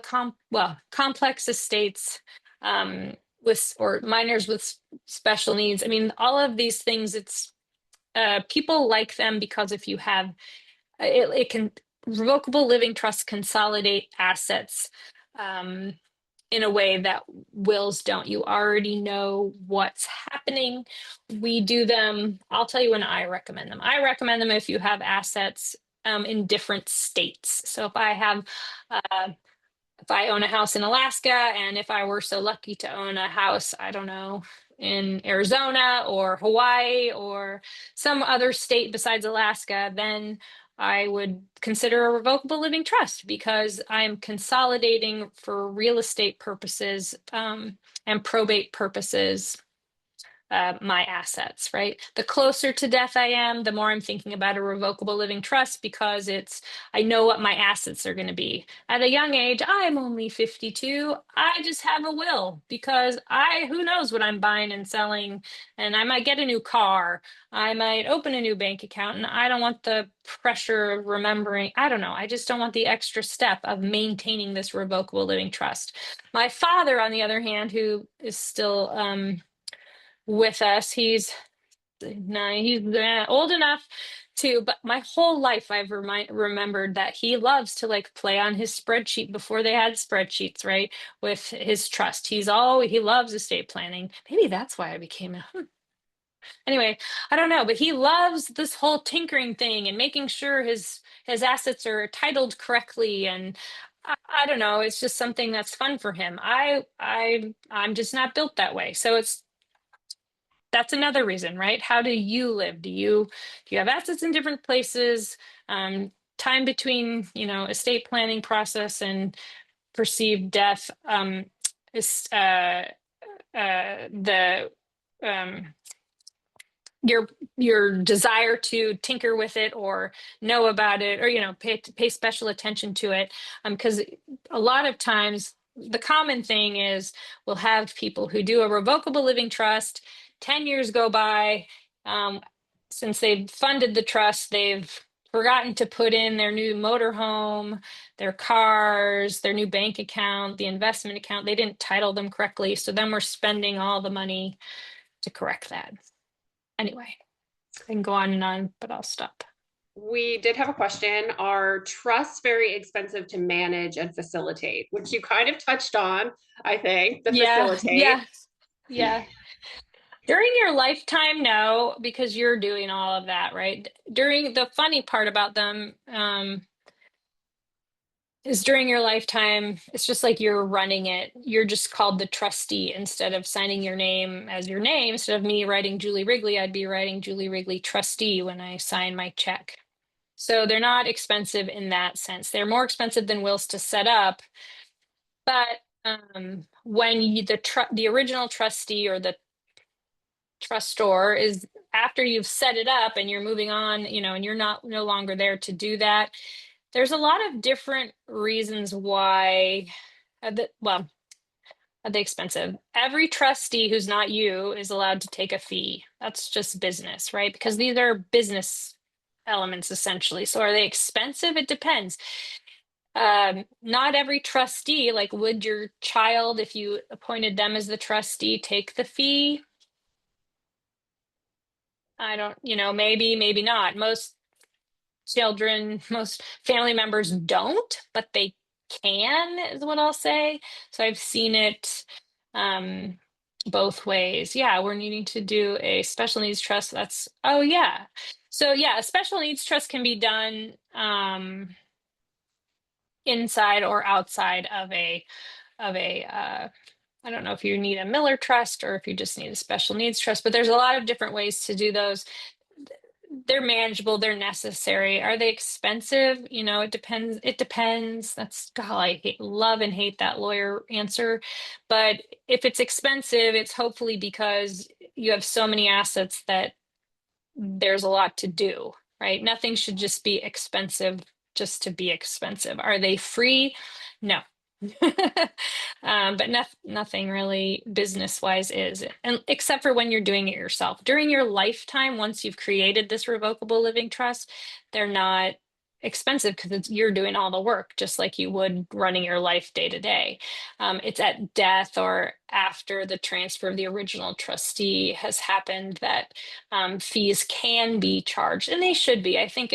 complex estates or minors with special needs. I mean, all of these things, it's people like them because if you have, it can, revocable living trusts consolidate assets in a way that wills don't. You already know what's happening. We do them. I'll tell you when I recommend them. I recommend them if you have assets in different states. So if I own a house in Alaska, and if I were so lucky to own a house, I don't know, in Arizona or Hawaii or some other state besides Alaska, then I would consider a revocable living trust because I'm consolidating for real estate purposes and probate purposes my assets, right? The closer to death I am, the more I'm thinking about a revocable living trust because I know what my assets are going to be. At a young age, I'm only 52. I just have a will because who knows what I'm buying and selling, and I might get a new car. I might open a new bank account, and I don't want the pressure of remembering. I don't know. I just don't want the extra step of maintaining this revocable living trust. My father, on the other hand, who is still with us. He's nine. He's old enough to, but my whole life I've remembered that he loves to like play on his spreadsheet before they had spreadsheets, right? With his trust. He loves estate planning. Maybe that's why I became a anyway, I don't know, but he loves this whole tinkering thing and making sure his assets are titled correctly and I don't know, it's just something that's fun for him. I'm just not built that way. So that's another reason, right? How do you live? Do you have assets in different places? Time between, estate planning process and perceived death is the um, your desire to tinker with it or know about it or pay special attention to it because a lot of times the common thing is we'll have people who do a revocable living trust. 10 years go by. Since they've funded the trust, they've forgotten to put in their new motorhome, their cars, their new bank account, the investment account. They didn't title them correctly, so then we're spending all the money to correct that. Anyway, I can go on and on, but I'll stop. We did have a question. Are trusts very expensive to manage and facilitate? Which you kind of touched on, I think, the Yeah, facilitate. yeah, yeah. During your lifetime, no, because you're doing all of that, right? During the funny part about them is during your lifetime, it's just like you're running it. You're just called the trustee instead of signing your name as your name. Instead of me writing Julie Wrigley, I'd be writing Julie Wrigley trustee when I sign my check. So they're not expensive in that sense. They're more expensive than wills to set up. But when the original trustee or the trustor is after you've set it up and you're moving on, and you're no longer there to do that, there's a lot of different reasons why. Well, are they expensive? Every trustee who's not you is allowed to take a fee. That's just business, right? Because these are business elements essentially. So are they expensive? It depends. Not every trustee, like would your child, if you appointed them as the trustee, take the fee? I don't, maybe not. Most family members don't, but they can, is what I'll say. So I've seen it both ways. Yeah, we're needing to do a special needs trust. Oh yeah. So yeah, a special needs trust can be done inside or outside of a I don't know if you need a Miller trust or if you just need a special needs trust, but there's a lot of different ways to do those. They're manageable, they're necessary. Are they expensive? It depends. It depends. That's God, love and hate that lawyer answer. But if it's expensive, it's hopefully because you have so many assets that there's a lot to do, right? Nothing should just be expensive just to be expensive. Are they free? No. But nothing really business wise is, and except for when you're doing it yourself. During your lifetime, once you've created this revocable living trust, they're not expensive because you're doing all the work, just like you would running your life day to day. It's at death or after the transfer of the original trustee has happened that fees can be charged, and they should be. I think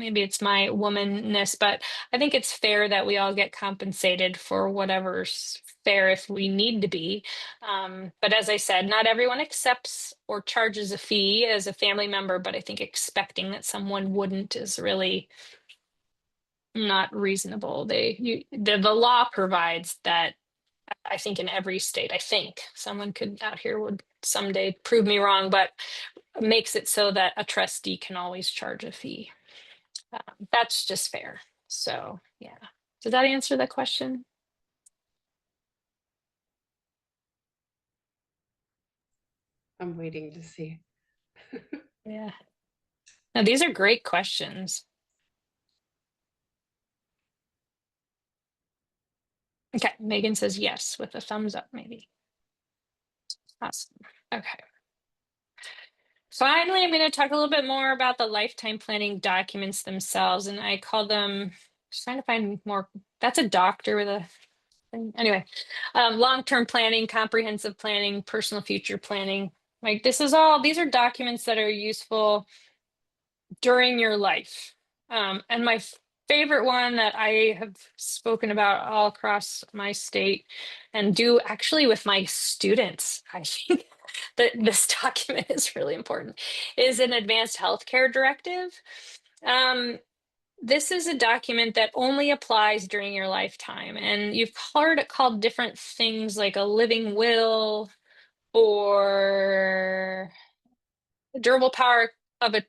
maybe it's my womanness, but I think it's fair that we all get compensated for whatever's fair if we need to be. But as I said, not everyone accepts or charges a fee as a family member, but I think expecting that someone wouldn't is really not reasonable. The law provides that. I think in every state, I think someone could out here would someday prove me wrong, but makes it so that a trustee can always charge a fee. That's just fair. So yeah. Does that answer the question? I'm waiting to see. Yeah. Now, these are great questions. Okay, Megan says yes with a thumbs up, maybe. Awesome. Okay. Finally, I'm going to talk a little bit more about the lifetime planning documents themselves, and I call them, just trying to find more, that's a doctor with a thing. Anyway, long-term planning, comprehensive planning, personal future planning. Like these are documents that are useful during your life. And my favorite one that I have spoken about all across my state and do actually with my students, I think that this document is really important, is an advanced healthcare directive. This is a document that only applies during your lifetime. And you've heard it called different things like a living will or durable power of a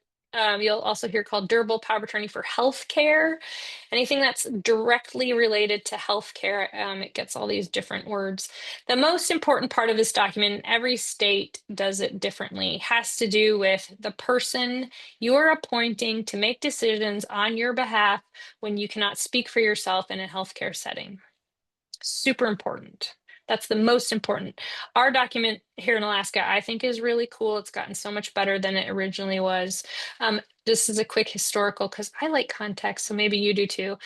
you'll also hear called durable power of attorney for healthcare. Anything that's directly related to healthcare, it gets all these different words. The most important part of this document, every state does it differently, has to do with the person you're appointing to make decisions on your behalf when you cannot speak for yourself in a healthcare setting. Super important. That's the most important. Our document here in Alaska, I think, is really cool. It's gotten so much better than it originally was. This is a quick historical because I like context, so maybe you do too.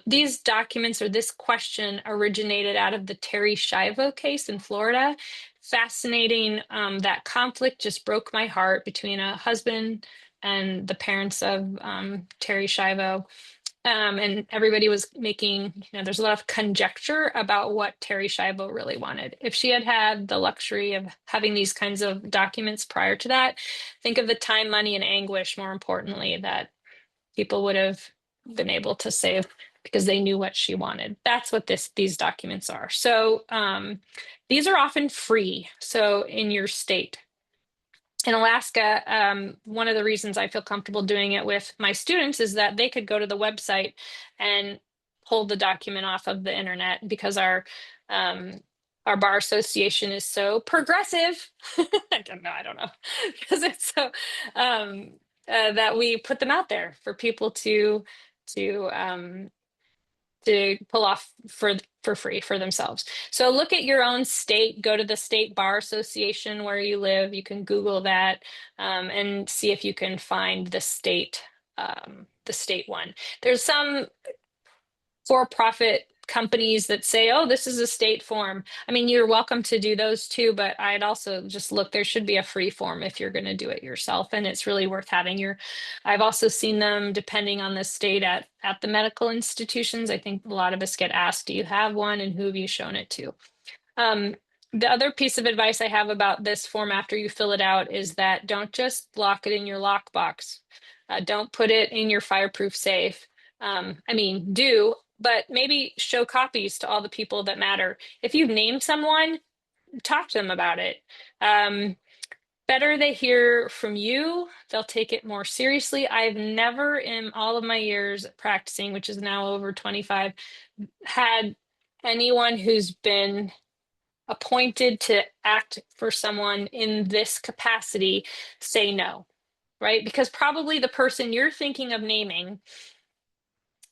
These documents or this question originated out of the Terry Schiavo case in Florida. Fascinating. That conflict just broke my heart between a husband and the parents of Terry Schiavo. And everybody was making, there's a lot of conjecture about what Terry Schiavo really wanted. If she had had the luxury of having these kinds of documents prior to that, think of the time, money, and anguish, more importantly, that people would have been able to save because they knew what she wanted. That's what these documents are. So these are often free. So in your state. In Alaska, one of the reasons I feel comfortable doing it with my students is that they could go to the website and pull the document off of the internet because our bar association is so progressive. I don't know, because it's so that we put them out there for people to pull off for free for themselves. So look at your own state, go to the state bar association where you live. You can Google that and see if you can find the state one. There's some for-profit companies that say, oh, this is a state form. I mean, you're welcome to do those too, but I'd also just look, there should be a free form if you're going to do it yourself. And it's really worth having I've also seen them depending on the state at the medical institutions. I think a lot of us get asked, do you have one and who have you shown it to? The other piece of advice I have about this form after you fill it out is that don't just lock it in your lockbox. Don't put it in your fireproof safe. Do, but maybe show copies to all the people that matter. If you've named someone, talk to them about it. Better they hear from you, they'll take it more seriously. I've never in all of my years practicing, which is now over 25, had anyone who's been appointed to act for someone in this capacity say no, right? Because probably the person you're thinking of naming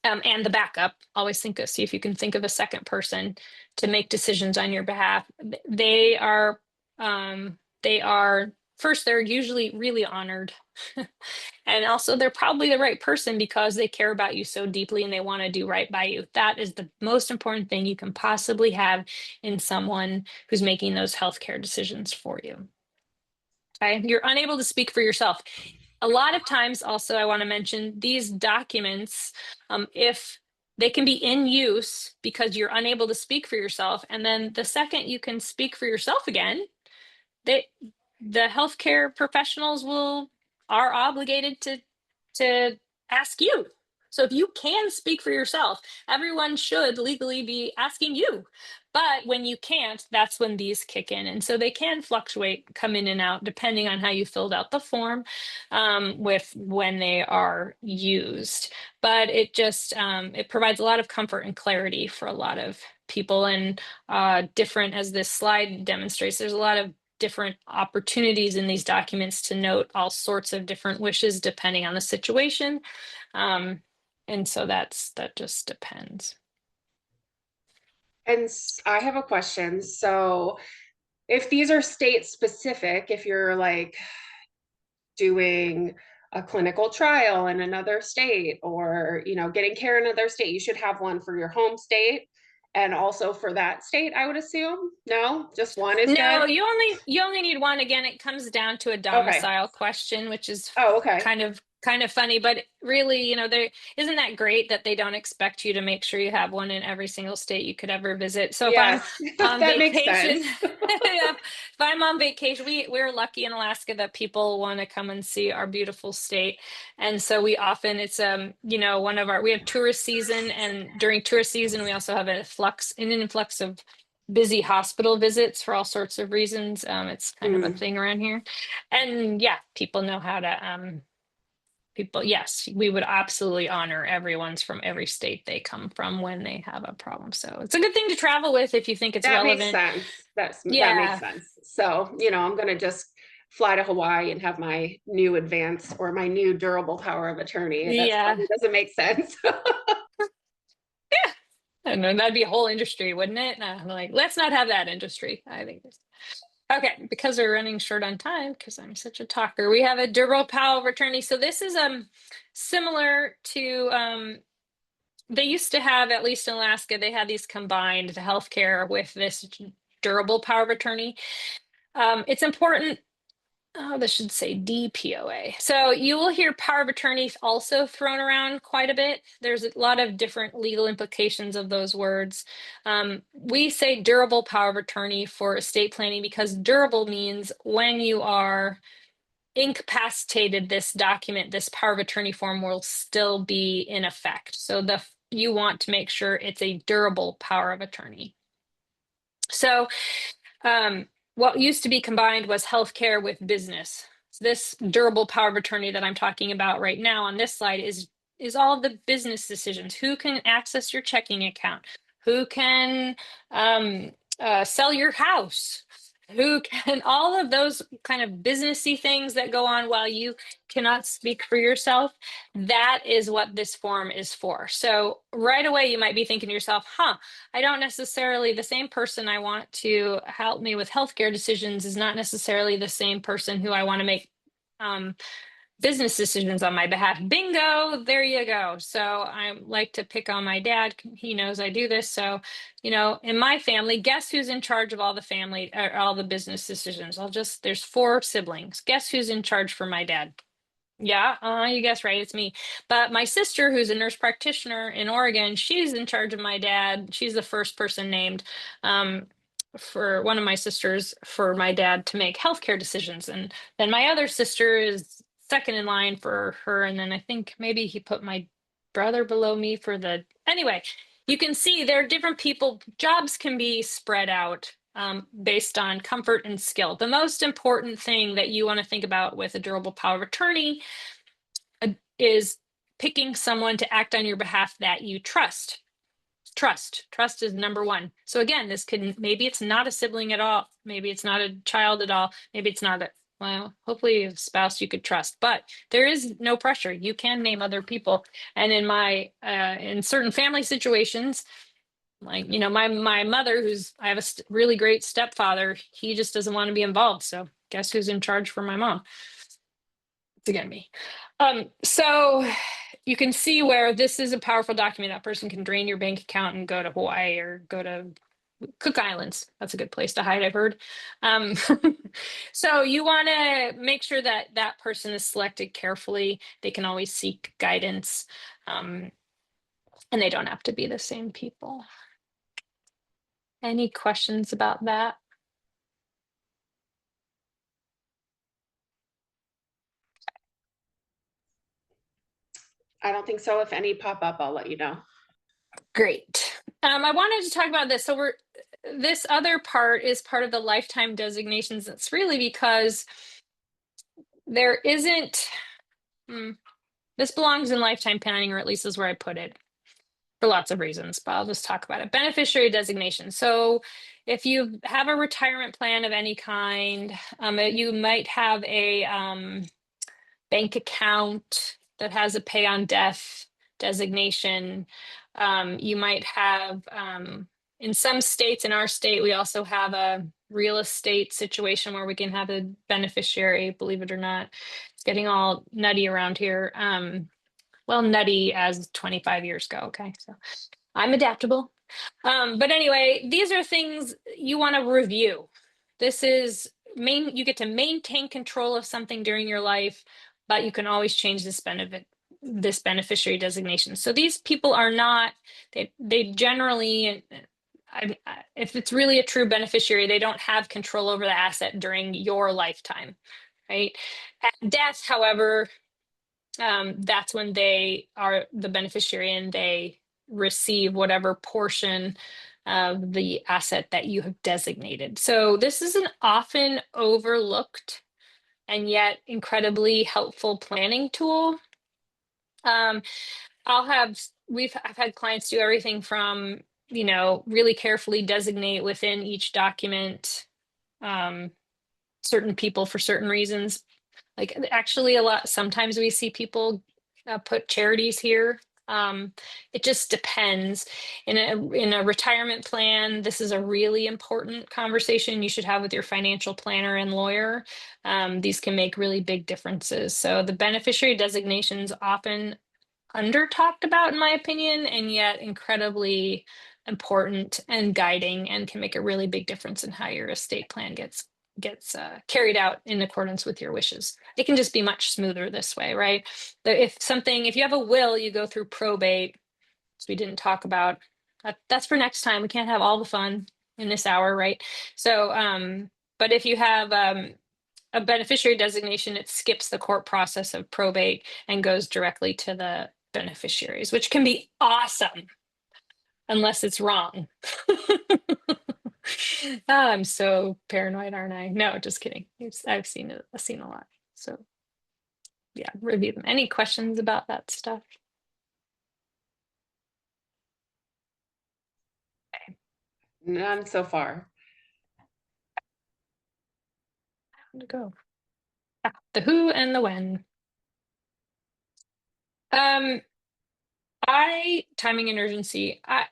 and the backup, always see if you can think of a second person to make decisions on your behalf. They are first, they're usually really honored. And also they're probably the right person because they care about you so deeply and they want to do right by you. That is the most important thing you can possibly have in someone who's making those healthcare decisions for you. Okay, you're unable to speak for yourself. A lot of times also, I want to mention these documents, if they can be in use because you're unable to speak for yourself. And then the second you can speak for yourself again, the healthcare professionals are obligated to ask you. So if you can speak for yourself, everyone should legally be asking you. But when you can't, that's when these kick in. And so they can fluctuate, come in and out, depending on how you filled out the form with when they are used. But it just, it provides a lot of comfort and clarity for a lot of people. And different, as this slide demonstrates, there's a lot of different opportunities in these documents to note all sorts of different wishes depending on the situation. And so that just depends. And I have a question. So if these are state specific, if you're like doing a clinical trial in another state, or getting care in another state, you should have one for your home state and also for that state, I would assume. No, just one is No, good. you only need one. Again, it comes down to a Okay. domicile question, which is Oh, okay. kind of funny, but really, there isn't that great that they don't expect you to make sure you have one in every single state you could ever visit. So if I'm Yes, on that makes vacation, sense. if I'm on vacation, we're lucky in Alaska that people want to come and see our beautiful state. And so we often, it's we have tourist season, and during tourist season we also have an influx of busy hospital visits for all sorts of reasons. It's kind of a Mm. thing around here. And yeah, people know how to yes, we would absolutely honor everyone's from every state they come from when they have a problem. So it's a good thing to travel with if you think it's That makes relevant. sense. That makes Yeah. sense. So, I'm gonna just fly to Hawaii and have my new advance or my new durable power of attorney. That's Yeah. probably doesn't make sense. Yeah. I don't know. That'd be a whole industry, wouldn't it? Like, let's not have that industry. I think this. Okay, because we're running short on time, because I'm such a talker, we have a durable power of attorney. So this is similar to they used to have, at least in Alaska, they had these combined, the healthcare with this durable power of attorney. It's important. Oh, this should say DPOA. So you will hear power of attorney also thrown around quite a bit. There's a lot of different legal implications of those words. We say durable power of attorney for estate planning because durable means when you are incapacitated, this document, this power of attorney form will still be in effect. So you want to make sure it's a durable power of attorney. So what used to be combined was healthcare with business. So this durable power of attorney that I'm talking about right now on this slide is all of the business decisions. Who can access your checking account? Who can sell your house? Who can, all of those kind of businessy things that go on while you cannot speak for yourself. That is what this form is for. So right away, you might be thinking to yourself, I don't necessarily, the same person I want to help me with healthcare decisions is not necessarily the same person who I want to make business decisions on my behalf. Bingo, there you go. So I like to pick on my dad. He knows I do this. So, in my family, guess who's in charge of all the family, or all the business decisions? There's 4 siblings. Guess who's in charge for my dad? Yeah, you guessed right. It's me. But my sister, who's a nurse practitioner in Oregon, she's in charge of my dad. She's the first person named for one of my sisters for my dad to make healthcare decisions. And then my other sister is second in line for her. And then I think maybe he put my brother below me for anyway, you can see there are different people. Jobs can be spread out based on comfort and skill. The most important thing that you want to think about with a durable power of attorney is picking someone to act on your behalf that you trust. Trust is number one. So again, maybe it's not a sibling at all. Maybe it's not a child at all. Maybe it's not well, hopefully a spouse you could trust, but there is no pressure. You can name other people. And in certain family situations, like, my mother, I have a really great stepfather, he just doesn't want to be involved. So guess who's in charge for my mom? It's again me. So you can see where this is a powerful document. That person can drain your bank account and go to Hawaii or go to Cook Islands. That's a good place to hide, I've heard. So you want to make sure that that person is selected carefully. They can always seek guidance, and they don't have to be the same people. Any questions about that? I don't think so. If any pop up, I'll let you know. Great. I wanted to talk about this. So this other part is part of the lifetime designations. It's really because there isn't, this belongs in lifetime planning, or at least is where I put it. for lots of reasons, but I'll just talk about it. Beneficiary designation. So if you have a retirement plan of any kind, you might have a bank account that has a pay on death designation. You might have, in some states, in our state, we also have a real estate situation where we can have a beneficiary, believe it or not. It's getting all nutty around here. Well, nutty as 25 years ago. Okay. So I'm adaptable. But anyway, these are things you want to review. This is you get to maintain control of something during your life, but you can always change this beneficiary designation. So these people are not, they generally, if it's really a true beneficiary, they don't have control over the asset during your lifetime, right? At death, however, that's when they are the beneficiary and they receive whatever portion of the asset that you have designated. So this is an often overlooked and yet incredibly helpful planning tool. I've had clients do everything from, really carefully designate within each document certain people for certain reasons. Like actually sometimes we see people put charities here. It just depends. In a retirement plan, this is a really important conversation you should have with your financial planner and lawyer. These can make really big differences. So the beneficiary designations often under talked about in my opinion, and yet incredibly important and guiding, and can make a really big difference in how your estate plan gets carried out in accordance with your wishes. It can just be much smoother this way, right? If you have a will, you go through probate, which we didn't talk about. That's for next time. We can't have all the fun in this hour, right? So, but if you have a beneficiary designation, it skips the court process of probate and goes directly to the beneficiaries, which can be awesome unless it's wrong. I'm so paranoid, aren't I? No, just kidding. I've seen it. I've seen a lot. So yeah, review them. Any questions about that stuff? None so far. Time to go. The who and the when. Timing and urgency. I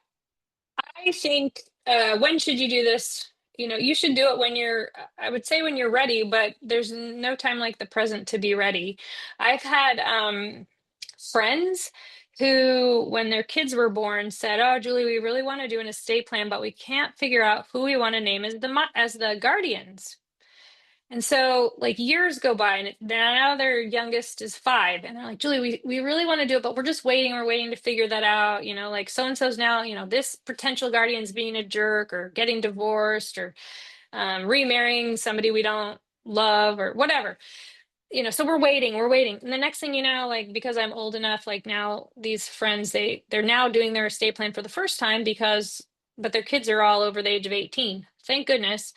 think when should you do this? You should do it when I would say when you're ready, but there's no time like the present to be ready. I've had friends who, when their kids were born, said, "Oh, Julie, we really want to do an estate plan, but we can't figure out who we want to name as the guardians." And so like years go by and now their youngest is 5 and they're like, "Julie, we really want to do it, but we're just waiting. We're waiting to figure that out. Like so-and-so's now, this potential guardian's being a jerk or getting divorced or remarrying somebody we don't love or whatever. So we're waiting. And the next thing you know, like, because I'm old enough, like now these friends, they're now doing their estate plan for the first time but their kids are all over the age of 18. Thank goodness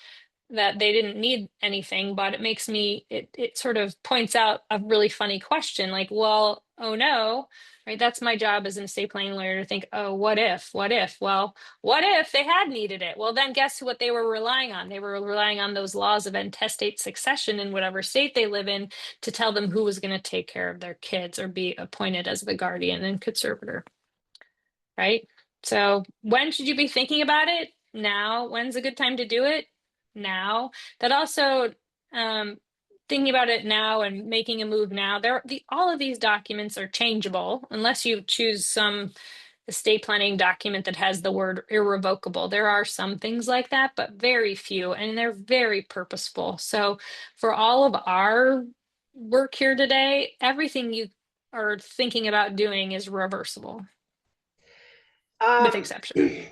that they didn't need anything, but it sort of points out a really funny question, like, well, oh no, right? That's my job as an estate planning lawyer to think, oh, what if? Well, what if they had needed it? Well, then guess what they were relying on? They were relying on those laws of intestate succession in whatever state they live in to tell them who was going to take care of their kids or be appointed as the guardian and conservator, right? So when should you be thinking about it? Now. When's a good time to do it? Now. That also, thinking about it now and making a move now, all of these documents are changeable unless you choose some estate planning document that has the word irrevocable. There are some things like that, but very few, and they're very purposeful. So for all of our work here today, everything you are thinking about doing is reversible, with exception.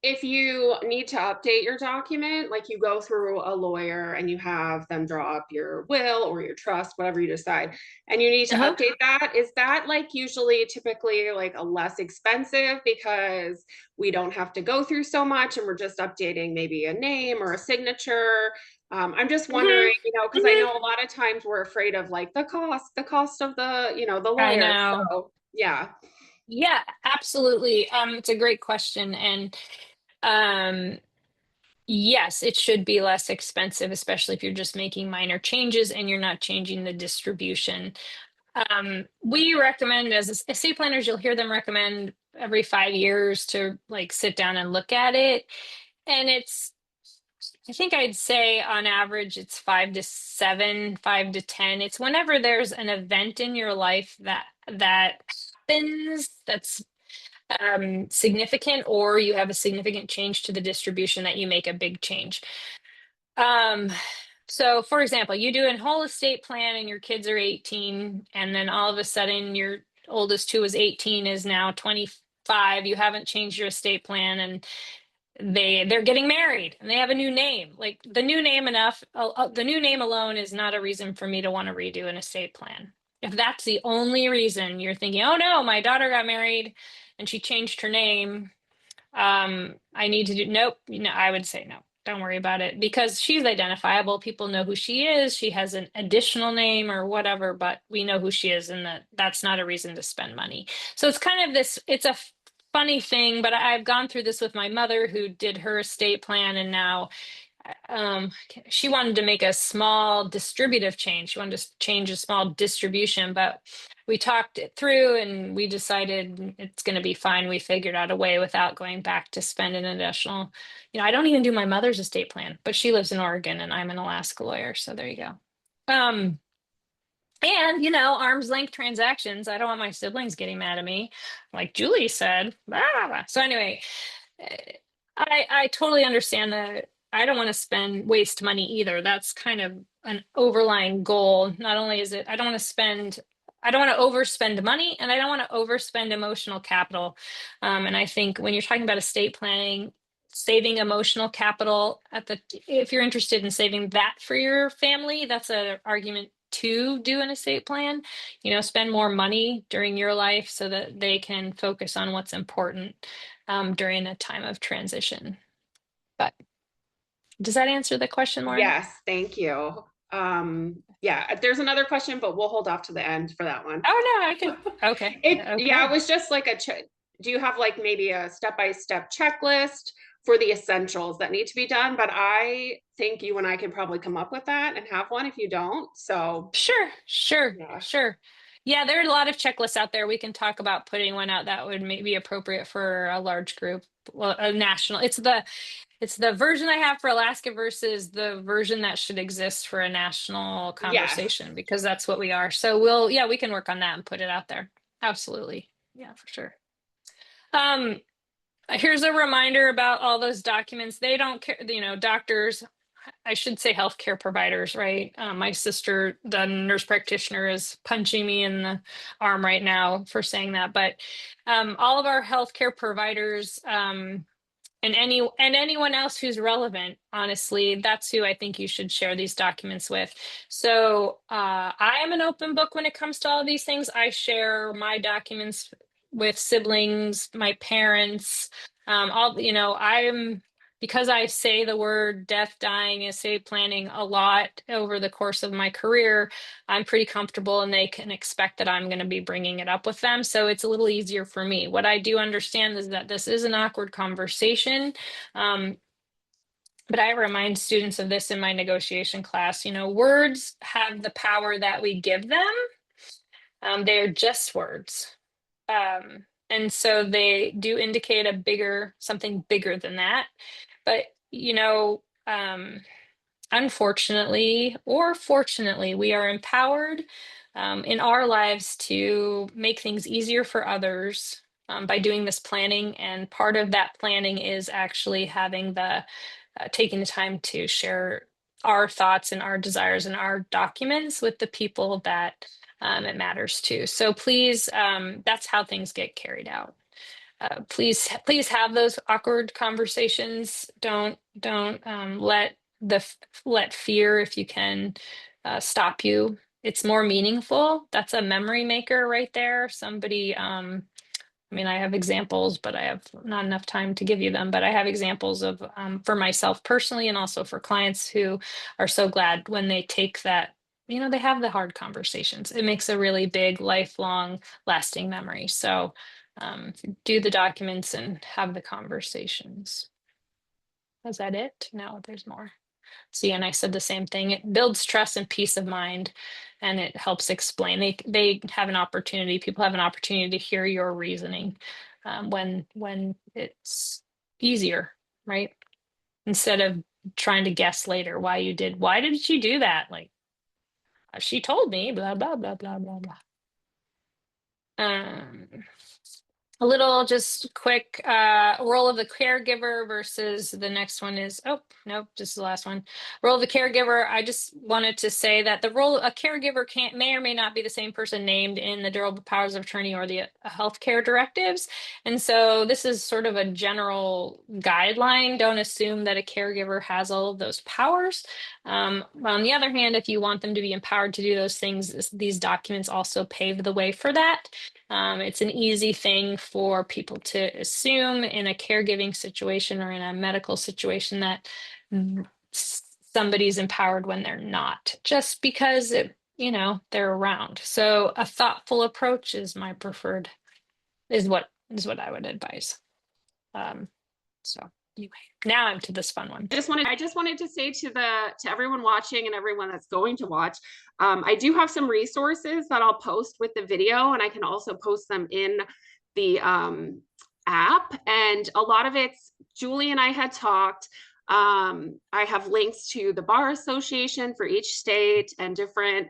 If you need to update your document, like you go through a lawyer and you have them draw up your will or your trust, whatever you decide, and you need to update that, is that like usually typically like a less expensive because we don't have to go through so much and we're just updating maybe a name or a signature? I'm just wondering, because I know a lot of times we're afraid of like the cost of the, the I lawyer. know. So yeah. Yeah, absolutely. It's a great question. And um, yes, it should be less expensive, especially if you're just making minor changes and you're not changing the distribution. We recommend, as estate planners, you'll hear them recommend every 5 years to like sit down and look at it. And I think I'd say on average it's 5 to 7, 5 to 10. It's whenever there's an event in your life that happens that's significant, or you have a significant change to the distribution, that you make a big change. Um, so for example, you do a whole estate plan and your kids are 18, and then all of a sudden your oldest, who was 18, is now 25. You haven't changed your estate plan, and they're getting married and they have a new name. Like the new name alone is not a reason for me to want to redo an estate plan. If that's the only reason you're thinking, oh no, my daughter got married and she changed her name, I need to do, nope, I would say no, don't worry about it, because she's identifiable. People know who she is. She has an additional name or whatever, but we know who she is, and that's not a reason to spend money. So it's kind of this, it's a funny thing, but I've gone through this with my mother, who did her estate plan, and now um, she wanted to make a small distributive change. She wanted to change a small distribution, but we talked it through and we decided it's going to be fine. We figured out a way without going back to spend an additional, I don't even do my mother's estate plan, but she lives in Oregon and I'm an Alaska lawyer. So there you go. Um, and arm's length transactions. I don't want my siblings getting mad at me, like Julie said. Blah, blah, blah. So anyway, eh, I totally understand that. I don't want to waste money either. That's kind of an overlying goal. Not only is it, I don't want to overspend money, and I don't want to overspend emotional capital. And I think when you're talking about estate planning, saving emotional capital if you're interested in saving that for your family, that's an argument to do an estate plan. Spend more money during your life so that they can focus on what's important during a time of transition. But does that answer the question, Lauren? Yes, thank you. Yeah, there's another question, but we'll hold off to the end for that one. Oh no, I can. Okay. Yeah, it Okay. was just like do you have like maybe a step-by-step checklist for the essentials that need to be done? But I think you and I can probably come up with that and have one if you don't. So Sure, sure, yeah. sure. Yeah, there are a lot of checklists out there. We can talk about putting one out that would maybe be appropriate for a large group. Well, a national. It's the version I have for Alaska versus the version that should exist for a national Yes. conversation, because that's what we are. So yeah, we can work on that and put it out there. Absolutely. Yeah, for sure. Um, Here's a reminder about all those documents. They don't care, doctors, I should say healthcare providers, right? My sister, the nurse practitioner, is punching me in the arm right now for saying that. But all of our healthcare providers, and anyone else who's relevant, honestly, that's who I think you should share these documents with. So I am an open book when it comes to all of these things. I share my documents with siblings, my parents, I'm, because I say the word death, dying, estate planning a lot over the course of my career, I'm pretty comfortable and they can expect that I'm going to be bringing it up with them. So it's a little easier for me. What I do understand is that this is an awkward conversation. Um, but I remind students of this in my negotiation class. Words have the power that we give them. They are just words. And so they do indicate something bigger than that. But, unfortunately or fortunately, we are empowered in our lives to make things easier for others by doing this planning. And part of that planning is actually taking the time to share our thoughts and our desires and our documents with the people that it matters to. So please, that's how things get carried out. Please have those awkward conversations. Don't let fear, if you can, stop you. It's more meaningful. That's a memory maker right there. Somebody, I mean, I have examples, but I have not enough time to give you them. But I have examples of for myself personally, and also for clients who are so glad when they take that. They have the hard conversations. It makes a really big, lifelong, lasting memory. So do the documents and have the conversations. Is that it? No, there's more. See, and I said the same thing. It builds trust and peace of mind, and it helps explain. They have an opportunity. People have an opportunity to hear your reasoning when it's easier, right? Instead of trying to guess later why you did. Why did she do that? Like she told me, blah blah blah blah blah blah. Um, a little just quick role of the caregiver versus the next one is, oh nope, just the last one. Role of the caregiver. I just wanted to say that the role a caregiver may or may not be the same person named in the durable powers of attorney or the healthcare directives. And so this is sort of a general guideline. Don't assume that a caregiver has all of those powers. On the other hand, if you want them to be empowered to do those things, these documents also pave the way for that. It's an easy thing for people to assume in a caregiving situation or in a medical situation that somebody's empowered when they're not, just because they're around. So a thoughtful approach is my preferred, is what I would advise. So anyway, now I'm to this fun one. I just wanted to say to everyone watching and everyone that's going to watch, I do have some resources that I'll post with the video, and I can also post them in the app. And a lot of it's, Julie and I had talked. I have links to the Bar Association for each state and different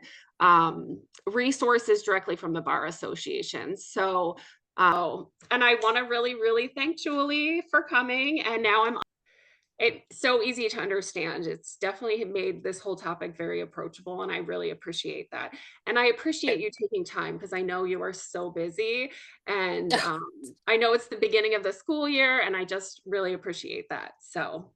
resources directly from the Bar Association. So, and I want to really, really thank Julie for coming. And now it's so easy to understand. It's definitely made this whole topic very approachable, and I really appreciate that. And I appreciate you taking time, because I know you are so busy, and I know it's the beginning of the school year, and I just really appreciate that. So